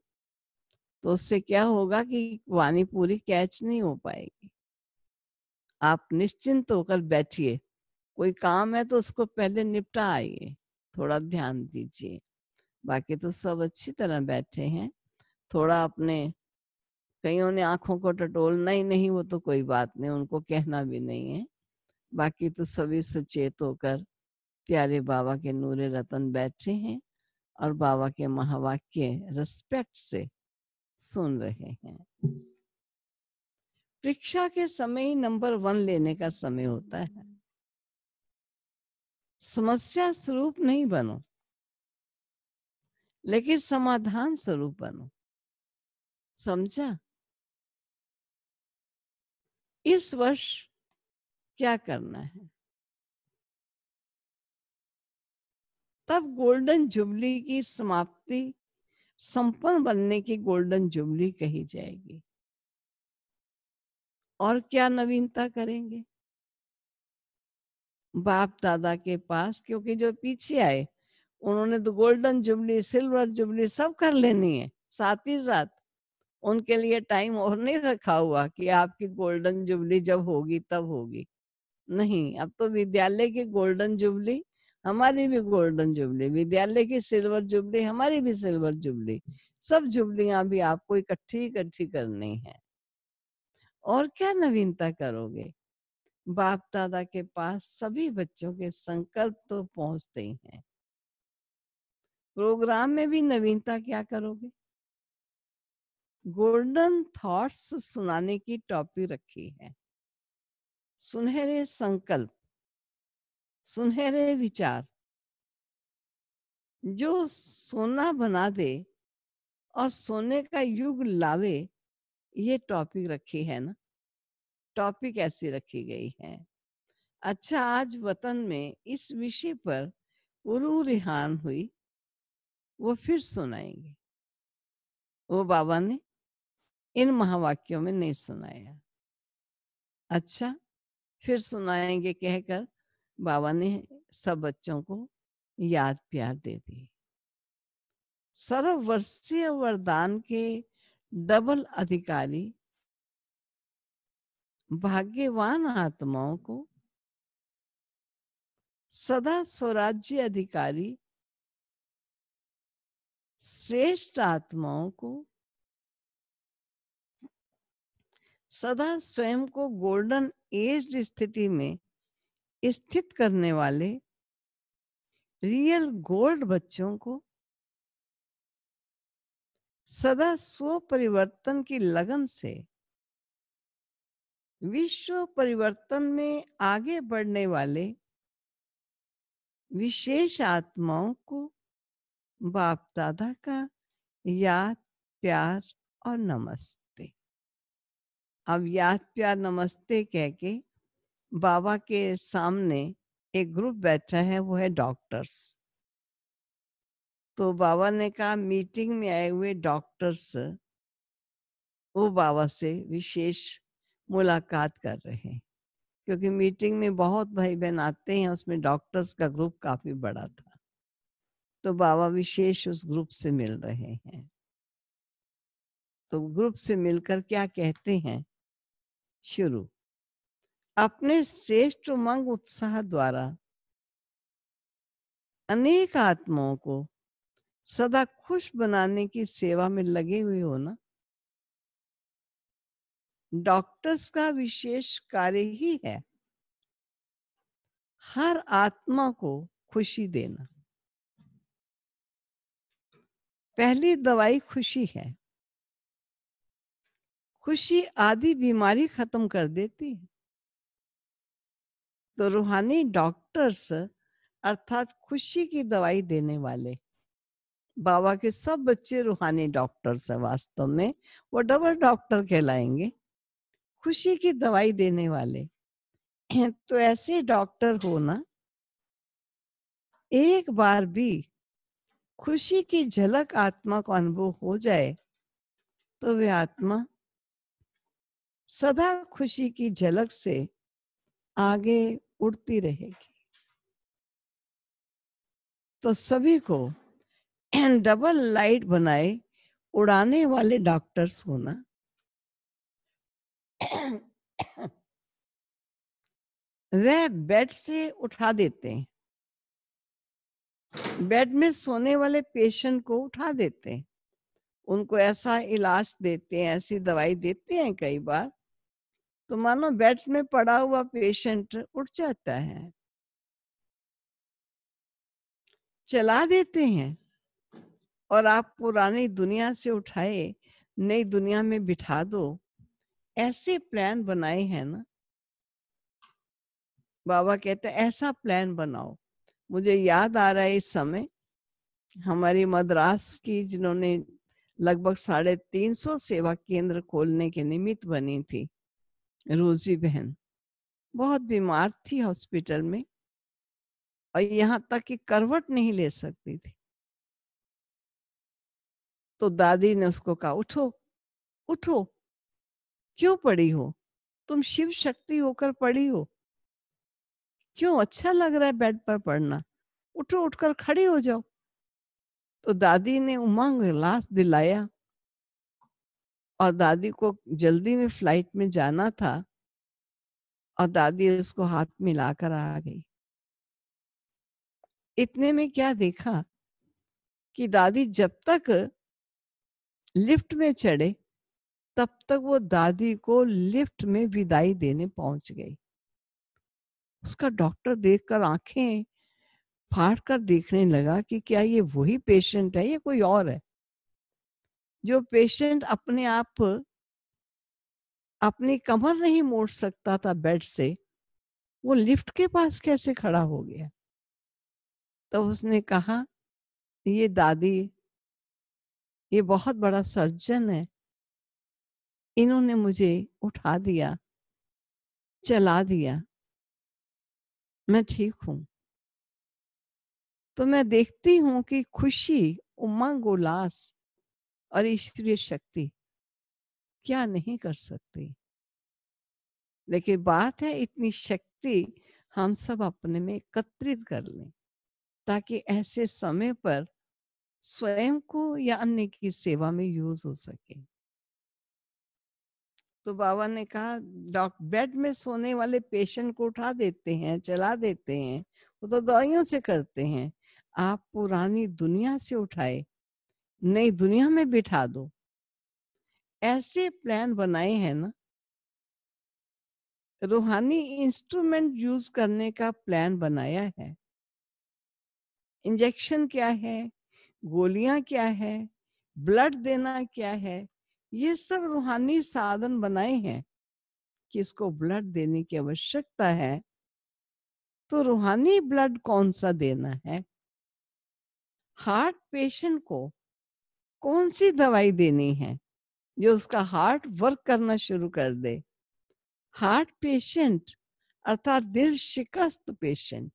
Speaker 2: तो उससे क्या होगा कि वाणी पूरी कैच नहीं हो पाएगी। आप निश्चिंत होकर बैठिए, कोई काम है तो उसको पहले निपटा आइए, थोड़ा ध्यान दीजिए। बाकी तो सब अच्छी तरह बैठे हैं। थोड़ा अपने, कईयों ने आंखों को टटोलना ही नहीं, वो तो कोई बात नहीं, उनको कहना भी नहीं है। बाकी तो सभी सचेत होकर प्यारे बाबा के नूरे रतन बैठे हैं और बाबा के महावाक्य रिस्पेक्ट से सुन रहे हैं। परीक्षा के समय ही नंबर 1 लेने का समय होता है। समस्या स्वरूप नहीं बनो, लेकिन समाधान स्वरूप बनो। समझा? इस वर्ष क्या करना है? तब गोल्डन जुबली की समाप्ति संपन्न बनने की गोल्डन जुबली कही जाएगी। और क्या नवीनता करेंगे? बाप दादा के पास, क्योंकि जो पीछे आए उन्होंने तो गोल्डन जुबली, सिल्वर जुबली सब कर लेनी है साथ ही साथ। उनके लिए टाइम और नहीं रखा हुआ कि आपकी गोल्डन जुबली जब होगी तब होगी। नहीं, अब तो विद्यालय की गोल्डन जुबली हमारी भी गोल्डन जुबली, विद्यालय की सिल्वर जुबली हमारी भी सिल्वर जुबली, सब जुबलियां भी आपको इकट्ठी इकट्ठी करनी है। और क्या नवीनता करोगे? बाप दादा के पास सभी बच्चों के संकल्प तो पहुंचते ही हैं। प्रोग्राम में भी नवीनता क्या करोगे? गोल्डन थॉट्स सुनाने की टॉपिक रखी है। सुनहरे संकल्प, सुनहरे विचार, जो सोना बना दे और सोने का युग लावे, ये टॉपिक रखी है ना, टॉपिक ऐसी रखी गई है। अच्छा, आज वतन में इस विषय पर उरू रिहान हुई, वो फिर सुनाएंगे। वो बाबा ने इन महावाक्यों में नहीं सुनाया। अच्छा, फिर सुनाएंगे कहकर बाबा ने सब बच्चों को याद प्यार दे दी। सर्ववर्षीय वरदान के डबल अधिकारी भाग्यवान आत्माओं को, सदा स्वराज्य अधिकारी श्रेष्ठ आत्माओं को, सदा स्वयं को गोल्डन एज स्थिति में स्थित करने वाले रियल गोल्ड बच्चों को, सदा स्व परिवर्तन की लगन से विश्व परिवर्तन में आगे बढ़ने वाले विशेष आत्माओं को बाप दादा का याद प्यार और नमस्ते। अब याद प्यार नमस्ते कह के बाबा के सामने एक ग्रुप बैठा है, वो है डॉक्टर्स। तो बाबा ने कहा मीटिंग में आए हुए डॉक्टर्स वो बाबा से विशेष मुलाकात कर रहे हैं, क्योंकि मीटिंग में बहुत भाई बहन आते हैं, उसमें डॉक्टर्स का ग्रुप काफी बड़ा था। तो बाबा विशेष उस ग्रुप से मिल रहे हैं। तो ग्रुप से मिलकर क्या कहते हैं, शुरू। अपने श्रेष्ठ उमंग उत्साह द्वारा अनेक आत्माओं को सदा खुश बनाने की सेवा में लगे हुए हो ना। डॉक्टर्स का विशेष कार्य ही है हर आत्मा को खुशी देना। पहली दवाई खुशी है। खुशी आदि बीमारी खत्म कर देती है। तो रूहानी डॉक्टर्स अर्थात खुशी की दवाई देने वाले बाबा के सब बच्चे रूहानी डॉक्टर्स है। वास्तव में वो डबल डॉक्टर कहलाएंगे, खुशी की दवाई देने वाले। तो ऐसे डॉक्टर हो ना, एक बार भी खुशी की झलक आत्मा को अनुभव हो जाए तो वे आत्मा सदा खुशी की झलक से आगे उड़ती रहेगी। तो सभी को डबल लाइट बनाए उड़ाने वाले डॉक्टर्स होना। वह बेड से उठा देते हैं, बेड में सोने वाले पेशेंट को उठा देते हैं, उनको ऐसा इलाज देते हैं, ऐसी दवाई देते हैं कई बार, तो मानो बेड में पड़ा हुआ पेशेंट उठ जाता है। चला देते हैं और आप पुरानी दुनिया से उठाए नई दुनिया में बिठा दो, ऐसे प्लान बनाए हैं ना। बाबा कहते हैं ऐसा प्लान बनाओ। मुझे याद आ रहा है इस समय हमारी मद्रास की, जिन्होंने लगभग 350 सेवा केंद्र खोलने के निमित्त बनी थी, रोजी बहन बहुत बीमार थी हॉस्पिटल में और यहाँ तक कि करवट नहीं ले सकती थी। तो दादी ने उसको कहा उठो उठो, क्यों पड़ी हो, तुम शिव शक्ति होकर पड़ी हो, क्यों अच्छा लग रहा है बेड पर पड़ना, उठो, उठकर खड़ी हो जाओ। तो दादी ने उमंग उल्लास दिलाया और दादी को जल्दी में फ्लाइट में जाना था और दादी उसको हाथ मिलाकर आ गई। इतने में क्या देखा कि दादी जब तक लिफ्ट में चढ़े तब तक वो दादी को लिफ्ट में विदाई देने पहुंच गई। उसका डॉक्टर देखकर आंखें फाड़ कर देखने लगा कि क्या ये वही पेशेंट है या कोई और है। जो पेशेंट अपने आप अपनी कमर नहीं मोड़ सकता था बेड से, वो लिफ्ट के पास कैसे खड़ा हो गया। तो उसने कहा ये दादी, ये बहुत बड़ा सर्जन है, इन्होंने मुझे उठा दिया, चला दिया, मैं ठीक हूँ। तो मैं देखती हूँ कि खुशी, उमंग, उल्लास और ईश्वरीय शक्ति क्या नहीं कर सकती। लेकिन बात है इतनी शक्ति हम सब अपने में एकत्रित कर लें, ताकि ऐसे समय पर स्वयं को या अन्य की सेवा में यूज हो सके। तो बाबा ने कहा, डॉक्टर बेड में सोने वाले पेशेंट को उठा देते हैं, चला देते हैं, वो तो दवाइयों से करते हैं। आप पुरानी दुनिया से उठाए, नई दुनिया में बिठा दो। ऐसे प्लान बनाए हैं ना, रूहानी इंस्ट्रूमेंट यूज करने का प्लान बनाया है। इंजेक्शन क्या है, गोलियां क्या है, ब्लड देना क्या है, ये सब रूहानी साधन बनाए हैं। किसको ब्लड देने की आवश्यकता है तो रूहानी ब्लड कौन सा देना है, हार्ट पेशेंट को कौन सी दवाई देनी है जो उसका हार्ट वर्क करना शुरू कर दे। हार्ट पेशेंट अर्थात दिल शिकस्त पेशेंट,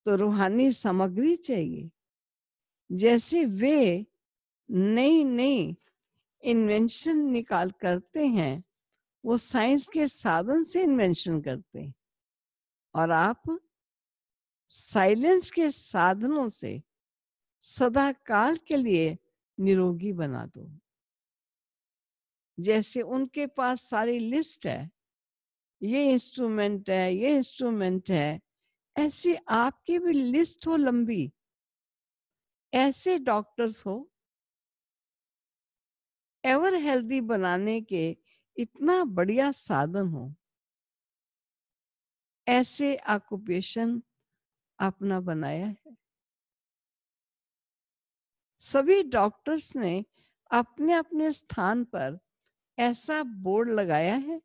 Speaker 2: तो रूहानी सामग्री चाहिए। जैसे वे नई नई इन्वेंशन निकाल करते हैं, वो साइंस के साधन से इन्वेंशन करते हैं, और आप साइलेंस के साधनों से सदा काल के लिए निरोगी बना दो। जैसे उनके पास सारी लिस्ट है, ये इंस्ट्रूमेंट है, ये इंस्ट्रूमेंट है, ऐसे आपकी भी लिस्ट हो लंबी। ऐसे डॉक्टर्स हो, एवर हेल्दी बनाने के इतना बढ़िया साधन हो, ऐसे ऑक्यूपेशन अपना बनाया है। सभी डॉक्टर्स ने अपने अपने स्थान पर ऐसा बोर्ड लगाया है।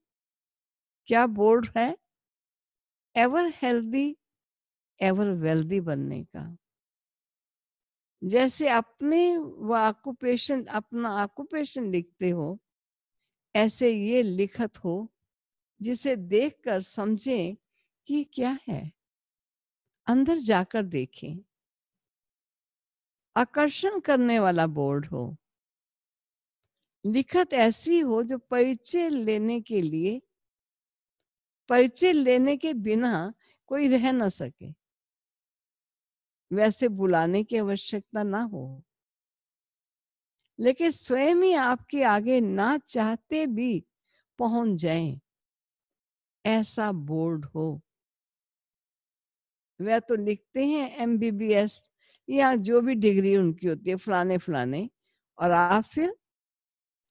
Speaker 2: क्या बोर्ड है? एवर हेल्दी, एवर वेल्दी बनने का। जैसे अपने वो ऑक्यूपेशन, अपना ऑक्यूपेशन लिखते हो, ऐसे ये लिखत हो जिसे देखकर समझें कि क्या है, अंदर जाकर देखें। आकर्षण करने वाला बोर्ड हो, लिखत ऐसी हो जो परिचय लेने के लिए, परिचय लेने के बिना कोई रह न सके, वैसे बुलाने की आवश्यकता ना हो। लेकिन स्वयं ही आपके आगे ना चाहते भी पहुंच जाएं, ऐसा बोर्ड हो। वह तो लिखते हैं MBBS या जो भी डिग्री उनकी होती है, फलाने फलाने, और आप फिर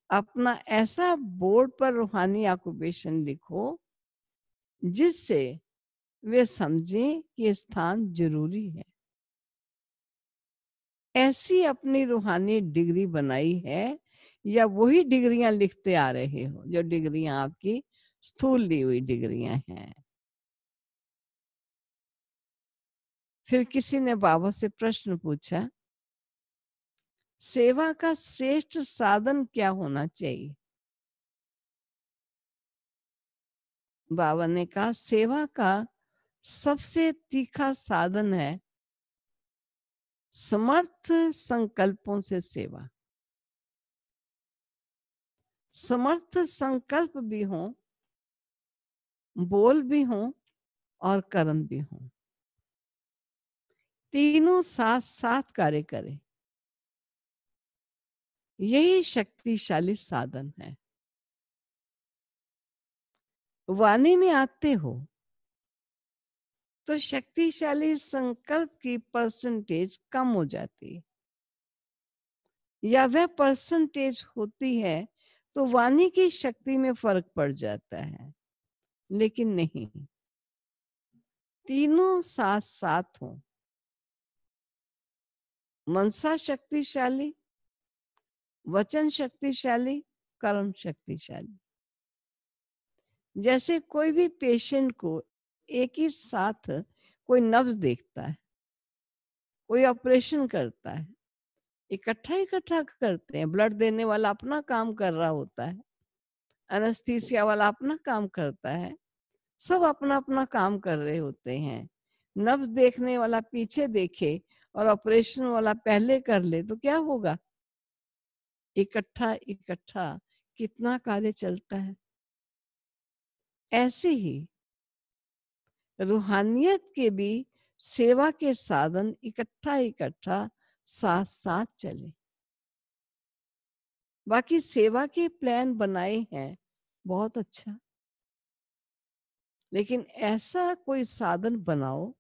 Speaker 2: अपना ऐसा बोर्ड पर रूहानी ऑक्यूपेशन लिखो जिससे वे समझें कि ये स्थान जरूरी है। ऐसी अपनी रूहानी डिग्री बनाई है, या वही डिग्रियां लिखते आ रहे हो जो डिग्रियां आपकी स्थूल ली हुई डिग्रियां हैं। फिर किसी ने बाबा से प्रश्न पूछा, सेवा का श्रेष्ठ साधन क्या होना चाहिए? बाबा ने कहा, सेवा का सबसे तीखा साधन है समर्थ संकल्पों से सेवा। समर्थ संकल्प भी हो, बोल भी हो और कर्म भी हो, तीनों साथ साथ कार्य करें, यही शक्तिशाली साधन है। वाणी में आते हो तो शक्तिशाली संकल्प की परसेंटेज कम हो जाती है, या वह परसेंटेज होती है तो वाणी की शक्ति में फर्क पड़ जाता है। लेकिन नहीं, तीनों साथ साथ हो, मनसा शक्तिशाली, वचन शक्तिशाली, कर्म शक्तिशाली। जैसे कोई भी पेशेंट को एक ही साथ कोई नब्ज देखता है, कोई ऑपरेशन करता है, इकट्ठा इकट्ठा करते हैं। ब्लड देने वाला अपना काम कर रहा होता है, एनेस्थीसिया वाला अपना काम करता है, सब अपना अपना काम कर रहे होते हैं। नब्ज देखने वाला पीछे देखे और ऑपरेशन वाला पहले कर ले तो क्या होगा? इकट्ठा इकट्ठा कितना कार्य चलता है। ऐसे ही रूहानियत के भी सेवा के साधन इकट्ठा इकट्ठा साथ साथ चले। बाकी सेवा के प्लान बनाए हैं, बहुत अच्छा, लेकिन ऐसा कोई साधन बनाओ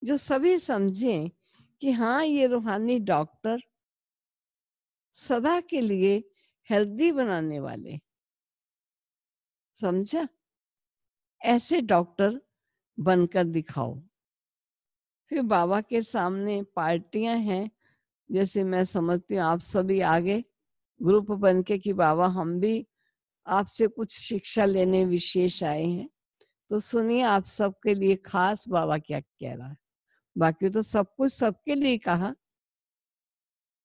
Speaker 2: जो सभी समझें कि हाँ, ये रूहानी डॉक्टर सदा के लिए हेल्दी बनाने वाले, समझा? ऐसे डॉक्टर बनकर दिखाओ। फिर बाबा के सामने पार्टियां हैं, जैसे मैं समझती हूँ आप सभी आगे ग्रुप बन के कि बाबा हम भी आपसे कुछ शिक्षा लेने विशेष आए हैं, तो सुनिए आप सबके लिए खास बाबा क्या कह रहा है। बाकी तो सब कुछ सबके लिए कहा।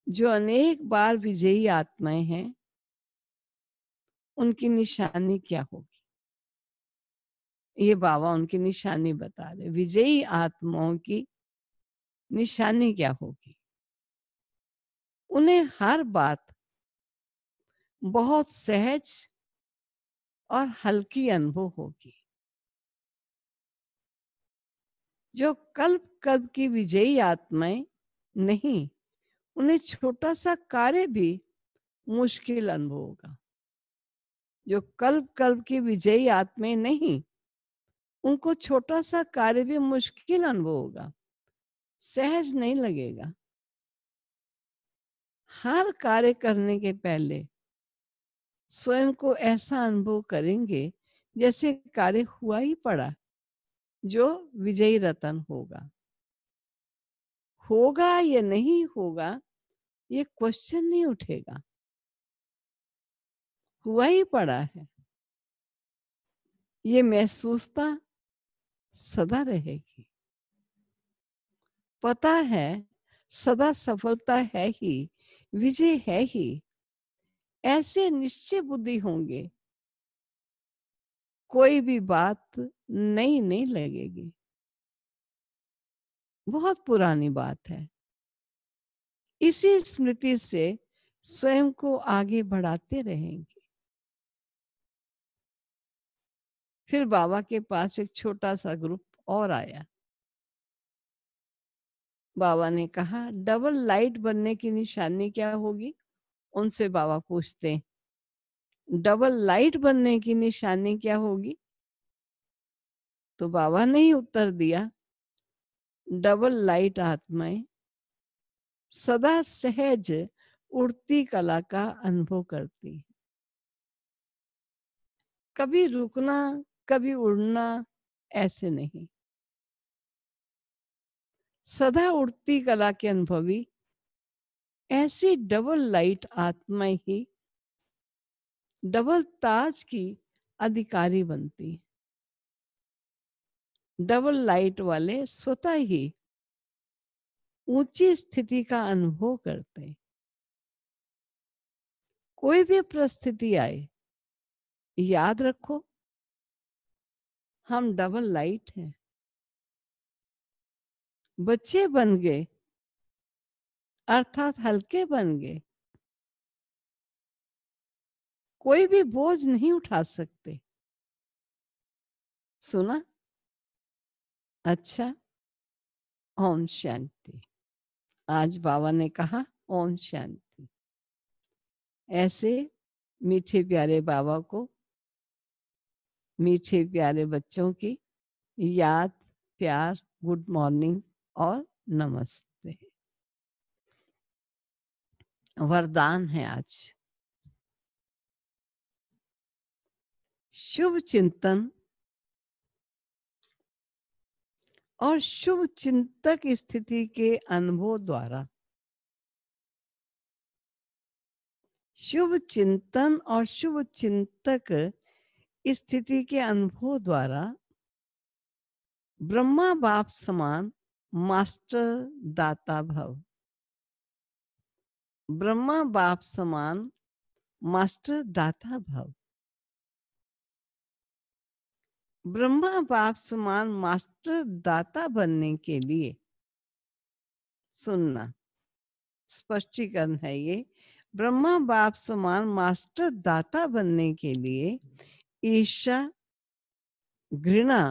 Speaker 2: जो अनेक बार विजयी आत्माएं हैं, उनकी निशानी क्या होगी? ये बाबा उनकी निशानी बता रहे। विजयी आत्माओं की निशानी क्या होगी? उन्हें हर बात बहुत सहज और हल्की अनुभव होगी। जो कल्प कल्प की विजयी आत्माएं नहीं, उन्हें छोटा सा कार्य भी मुश्किल अनुभव होगा। जो कल्प कल्प की विजयी आत्माएं नहीं, उनको छोटा सा कार्य भी मुश्किल अनुभव होगा, सहज नहीं लगेगा। हर कार्य करने के पहले स्वयं को ऐसा अनुभव करेंगे जैसे कार्य हुआ ही पड़ा, जो विजयी रतन होगा। होगा या नहीं होगा, ये क्वेश्चन नहीं उठेगा, हुआ ही पड़ा है। ये महसूसता सदा रहेगी। पता है सदा सफलता है ही, विजय है ही। ऐसे निश्चय बुद्धि होंगे, कोई भी बात नई नहीं लगेगी। बहुत पुरानी बात है। इसी स्मृति से स्वयं को आगे बढ़ाते रहेंगे। फिर बाबा के पास एक छोटा सा ग्रुप और आया। बाबा ने कहा डबल लाइट बनने की निशानी क्या होगी? उनसे बाबा पूछते हैं, डबल लाइट बनने की निशानी क्या होगी? तो बाबा ने ही उत्तर दिया, डबल लाइट आत्माएं सदा सहज उड़ती कला का अनुभव करती है। कभी रुकना, कभी उड़ना, ऐसे नहीं। सदा उड़ती कला के अनुभवी ऐसी डबल लाइट आत्माएं ही डबल ताज की अधिकारी बनती। डबल लाइट वाले स्वतः ही ऊंची स्थिति का अनुभव करते। कोई भी परिस्थिति आए, याद रखो हम डबल लाइट हैं। बच्चे बन गए अर्थात हल्के बन गए, कोई भी बोझ नहीं उठा सकते। सुना? अच्छा, ओम शांति। आज बाबा ने कहा ओम शांति। ऐसे मीठे प्यारे बाबा को, मीठे प्यारे बच्चों की याद, प्यार, गुड मॉर्निंग और नमस्ते। वरदान है आज। शुभ चिंतन और शुभ चिंतक स्थिति के अनुभव द्वारा, शुभ चिंतन और शुभ चिंतक स्थिति के अनुभव द्वारा ब्रह्मा बाप समान मास्टर दाता भव। ब्रह्मा बाप समान मास्टर दाता भव। ब्रह्मा बाप समान मास्टर दाता बनने के लिए, सुनना स्पष्टीकरण है ये, ब्रह्मा बाप समान मास्टर दाता बनने के लिए ईर्ष्या, घृणा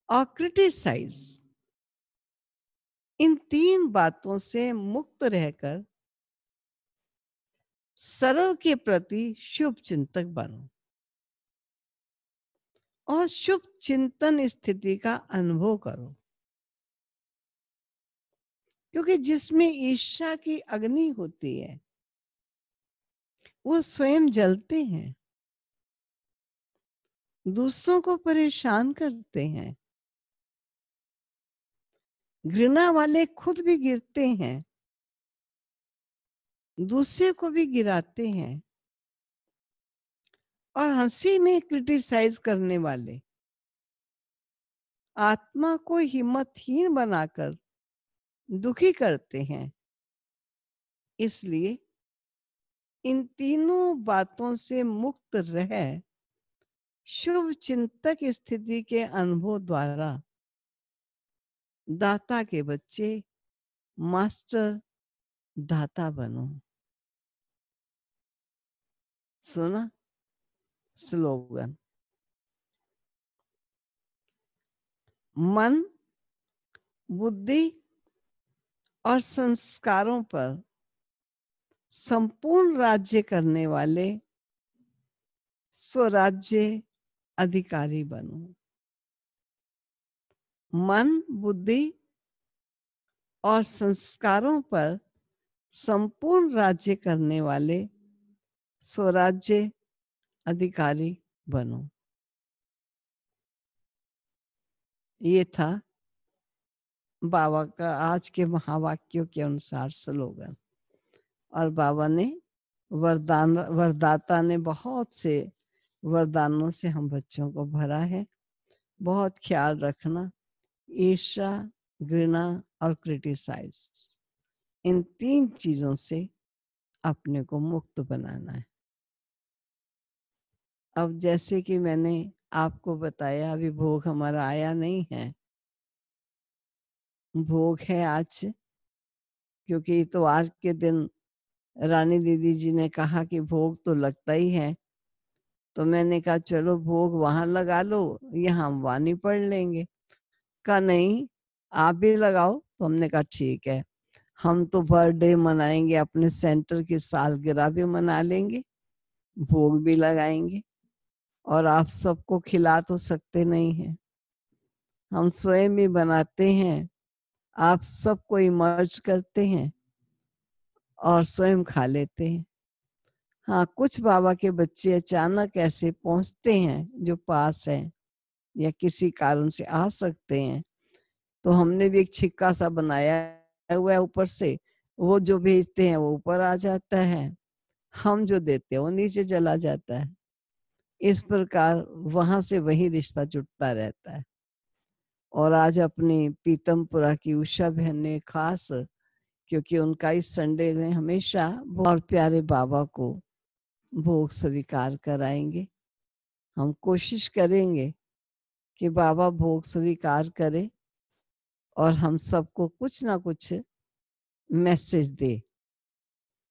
Speaker 2: और क्रिटिसाइज, इन तीन बातों से मुक्त रहकर सरल के प्रति शुभ चिंतक बनो और शुभ चिंतन स्थिति का अनुभव करो। क्योंकि जिसमें ईर्ष्या की अग्नि होती है वो स्वयं जलते हैं, दूसरों को परेशान करते हैं, घृणा वाले खुद भी गिरते हैं, दूसरे को भी गिराते हैं, और हंसी में क्रिटिसाइज करने वाले आत्मा को हिम्मतहीन बनाकर दुखी करते हैं। इसलिए इन तीनों बातों से मुक्त रह शुभ चिंतक स्थिति के अनुभव द्वारा दाता के बच्चे मास्टर दाता बनो। सुना स्लोगन, मन, बुद्धि और संस्कारों पर संपूर्ण राज्य करने वाले स्वराज्य अधिकारी बनो। मन, बुद्धि और संस्कारों पर संपूर्ण राज्य करने वाले स्वराज्य अधिकारी बनो। ये था बाबा का आज के महावाक्यों के अनुसार स्लोगन। और बाबा ने वरदाता ने बहुत से वरदानों से हम बच्चों को भरा है। बहुत ख्याल रखना, ईर्ष्या, घृणा और क्रिटिसाइज, इन तीन चीजों से अपने को मुक्त बनाना है। अब जैसे कि मैंने आपको बताया, अभी भोग हमारा आया नहीं है, भोग है आज, क्योंकि इतवार के दिन रानी दीदी जी ने कहा कि भोग तो लगता ही है, तो मैंने कहा चलो भोग वहां लगा लो, यहाँ हम वाणी पढ़ लेंगे। कहा नहीं, आप भी लगाओ। तो हमने कहा ठीक है, हम तो बर्थडे मनाएंगे, अपने सेंटर की सालगिरह भी मना लेंगे, भोग भी लगाएंगे, और आप सबको खिला तो सकते नहीं हैं, हम स्वयं भी बनाते हैं, आप सबको इमर्ज करते हैं और स्वयं खा लेते हैं। हाँ, कुछ बाबा के बच्चे अचानक ऐसे पहुंचते हैं जो पास हैं या किसी कारण से आ सकते हैं, तो हमने भी एक छिक्का सा बनाया हुआ है ऊपर से, वो जो भेजते हैं वो ऊपर आ जाता है, हम जो देते हैं वो नीचे चला जाता है। इस प्रकार वहां से वही रिश्ता जुड़ता रहता है। और आज अपनी पीतमपुरा की उषा बहन ने खास, क्योंकि उनका इस संडे में हमेशा और प्यारे बाबा को भोग स्वीकार कराएंगे। हम कोशिश करेंगे कि बाबा भोग स्वीकार करे और हम सबको कुछ ना कुछ मैसेज दे।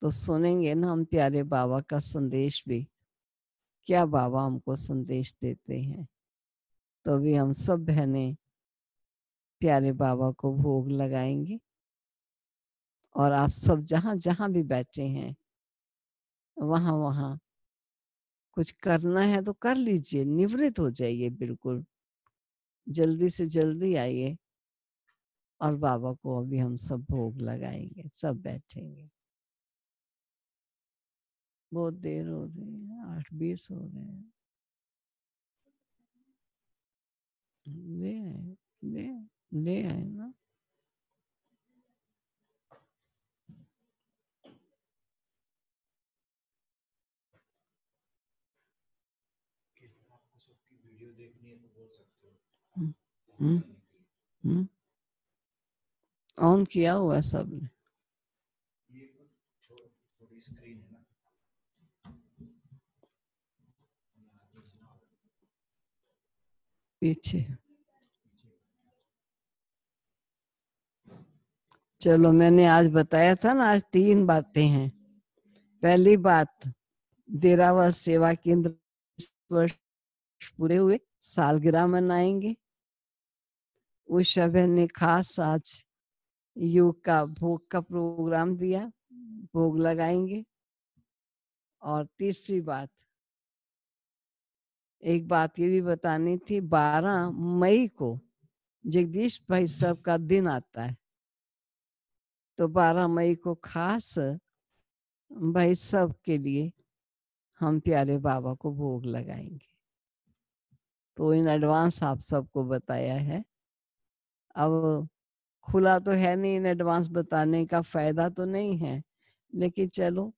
Speaker 2: तो सुनेंगे ना हम प्यारे बाबा का संदेश भी, क्या बाबा हमको संदेश देते हैं। तो भी हम सब बहनें प्यारे बाबा को भोग लगाएंगे। और आप सब जहां जहां भी बैठे हैं वहां वहां कुछ करना है तो कर लीजिए, निवृत्त हो जाइए, बिल्कुल जल्दी से जल्दी आइए। और बाबा को अभी हम सब भोग लगाएंगे, सब बैठेंगे। बहुत देर हो रही है, 8:20 हो रहे हैं। ले आए, ले ले आए ना।
Speaker 1: आपको सबकी वीडियो देखनी है तो बोल सकते हो।
Speaker 2: हम्म, हम्म, हम्म। ऑन किया हुआ सबने। पीछे चलो, मैंने आज बताया था ना, आज 3 बातें हैं। पहली बात, 13वां सेवा केंद्र वर्ष पूरे हुए, सालगिरह मनाएंगे। उषा बहन ने खास आज योग का भोग का प्रोग्राम दिया, भोग लगाएंगे। और तीसरी बात, एक बात ये भी बतानी थी, 12 मई को जगदीश भाई साहब का दिन आता है, तो 12 मई को खास भाई साहब के लिए हम प्यारे बाबा को भोग लगाएंगे। तो इन एडवांस आप सबको बताया है। अब खुला तो है नहीं, इन एडवांस बताने का फायदा तो नहीं है, लेकिन चलो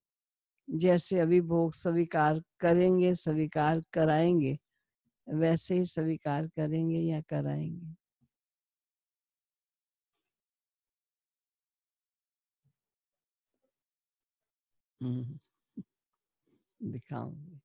Speaker 2: जैसे अभी भोग स्वीकार करेंगे, स्वीकार कराएंगे, वैसे ही स्वीकार करेंगे या कराएंगे। दिखाऊंगी।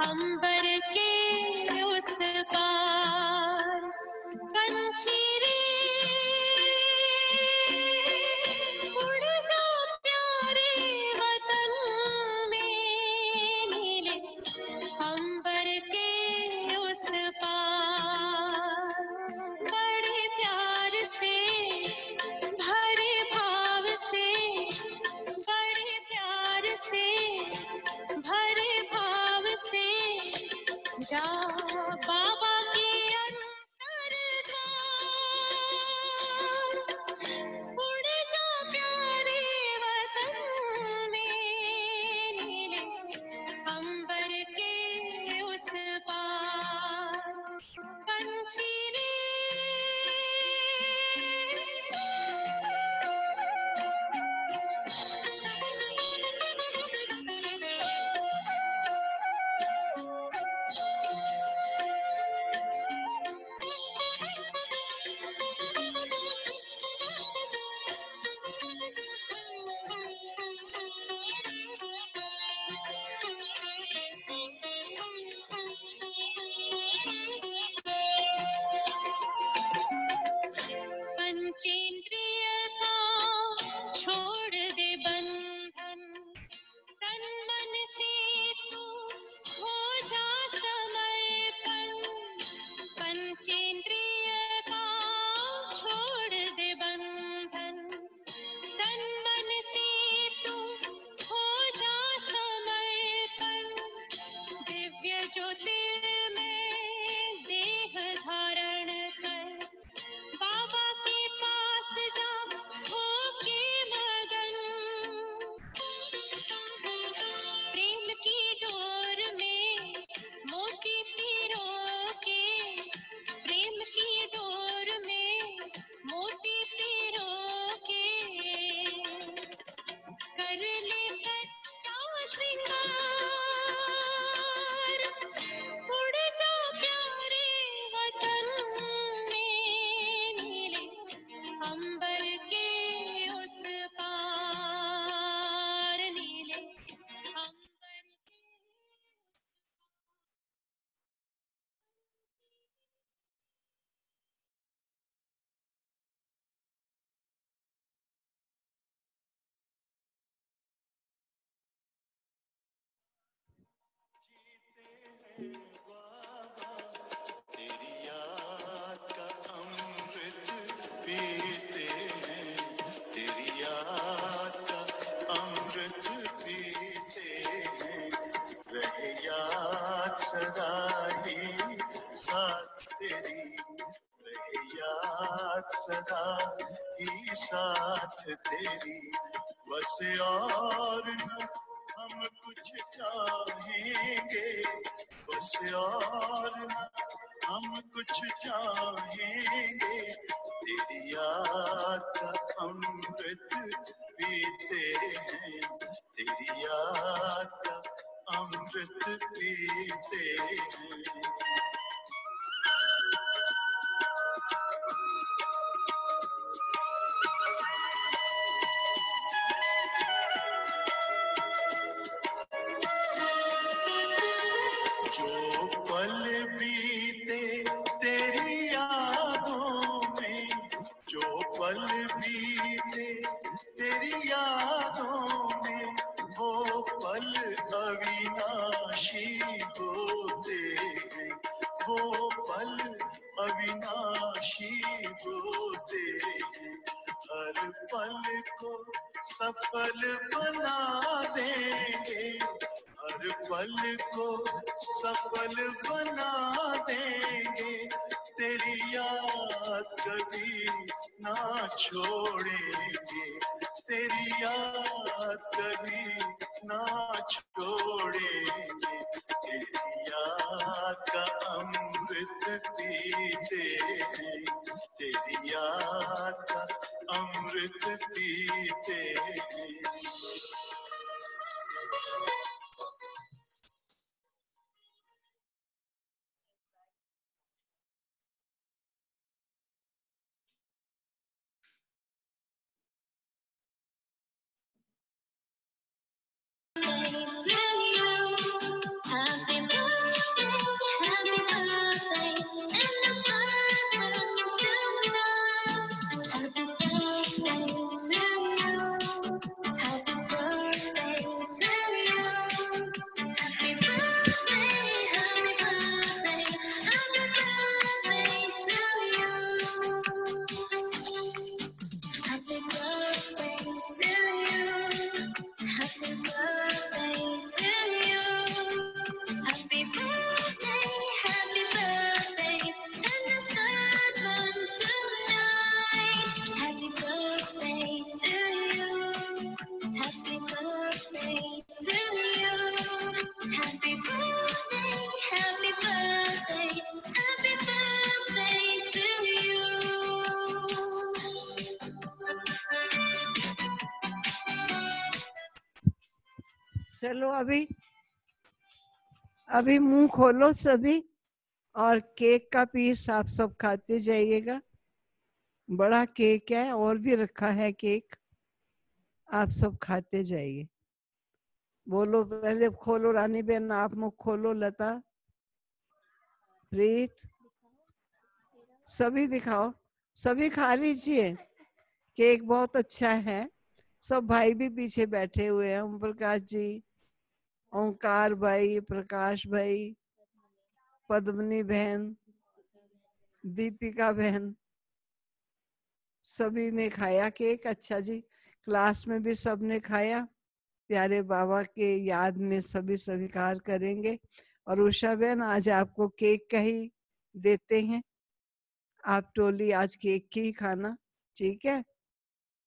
Speaker 1: अंबर के उस पार पंछी रे, उड़ जा प्यारे वतन में, नीले अंबर के उस पार। बड़े प्यार से, भरे भाव से, बड़े प्यार से, भरे भाव से जा बाबा के अंतर द्वार। उड़ जा प्यारे वतन में, नीले अंबर के उस पार पंछी रे। तेरी रहे याद सदा ही साथ तेरी, बस और न हम कुछ चाहेंगे, बस और न हम कुछ चाहेंगे, तेरी याद का अमृत पीते हैं, तेरी याद का अमृत पीते हैं। जो पल बीते तेरी यादों में, जो पल बीते तेरी यादों में, वो पल अविनाशी होते हैं, वो पल अविनाशी होते हैं। हर पल को सफल बना देंगे, हर पल को सफल बना देंगे, तेरी याद कभी ना छोड़ेंगे, तेरी याद कभी ना छोड़ेंगे, तेरी याद का अमृत पीते हैं, तेरी याद का अमृत पीते हैं।
Speaker 2: चलो अभी मुंह खोलो सभी, और केक का पीस आप सब खाते जाइएगा। बड़ा केक है, और भी रखा है केक, आप सब खाते जाइए। बोलो, पहले खोलो रानी बहन, आप मुंह खोलो। लता, प्रीत, सभी दिखाओ, सभी खा लीजिए। केक बहुत अच्छा है। सब भाई भी पीछे बैठे हुए हैं, ओम प्रकाश जी, ओंकार भाई, प्रकाश भाई, पद्मनी बहन, दीपिका बहन, सभी ने खाया केक। अच्छा जी, क्लास में भी सबने खाया। प्यारे बाबा के याद में सभी स्वीकार करेंगे। और उषा बहन, आज आपको केक का ही देते हैं, आप टोली आज केक की ही खाना, ठीक है।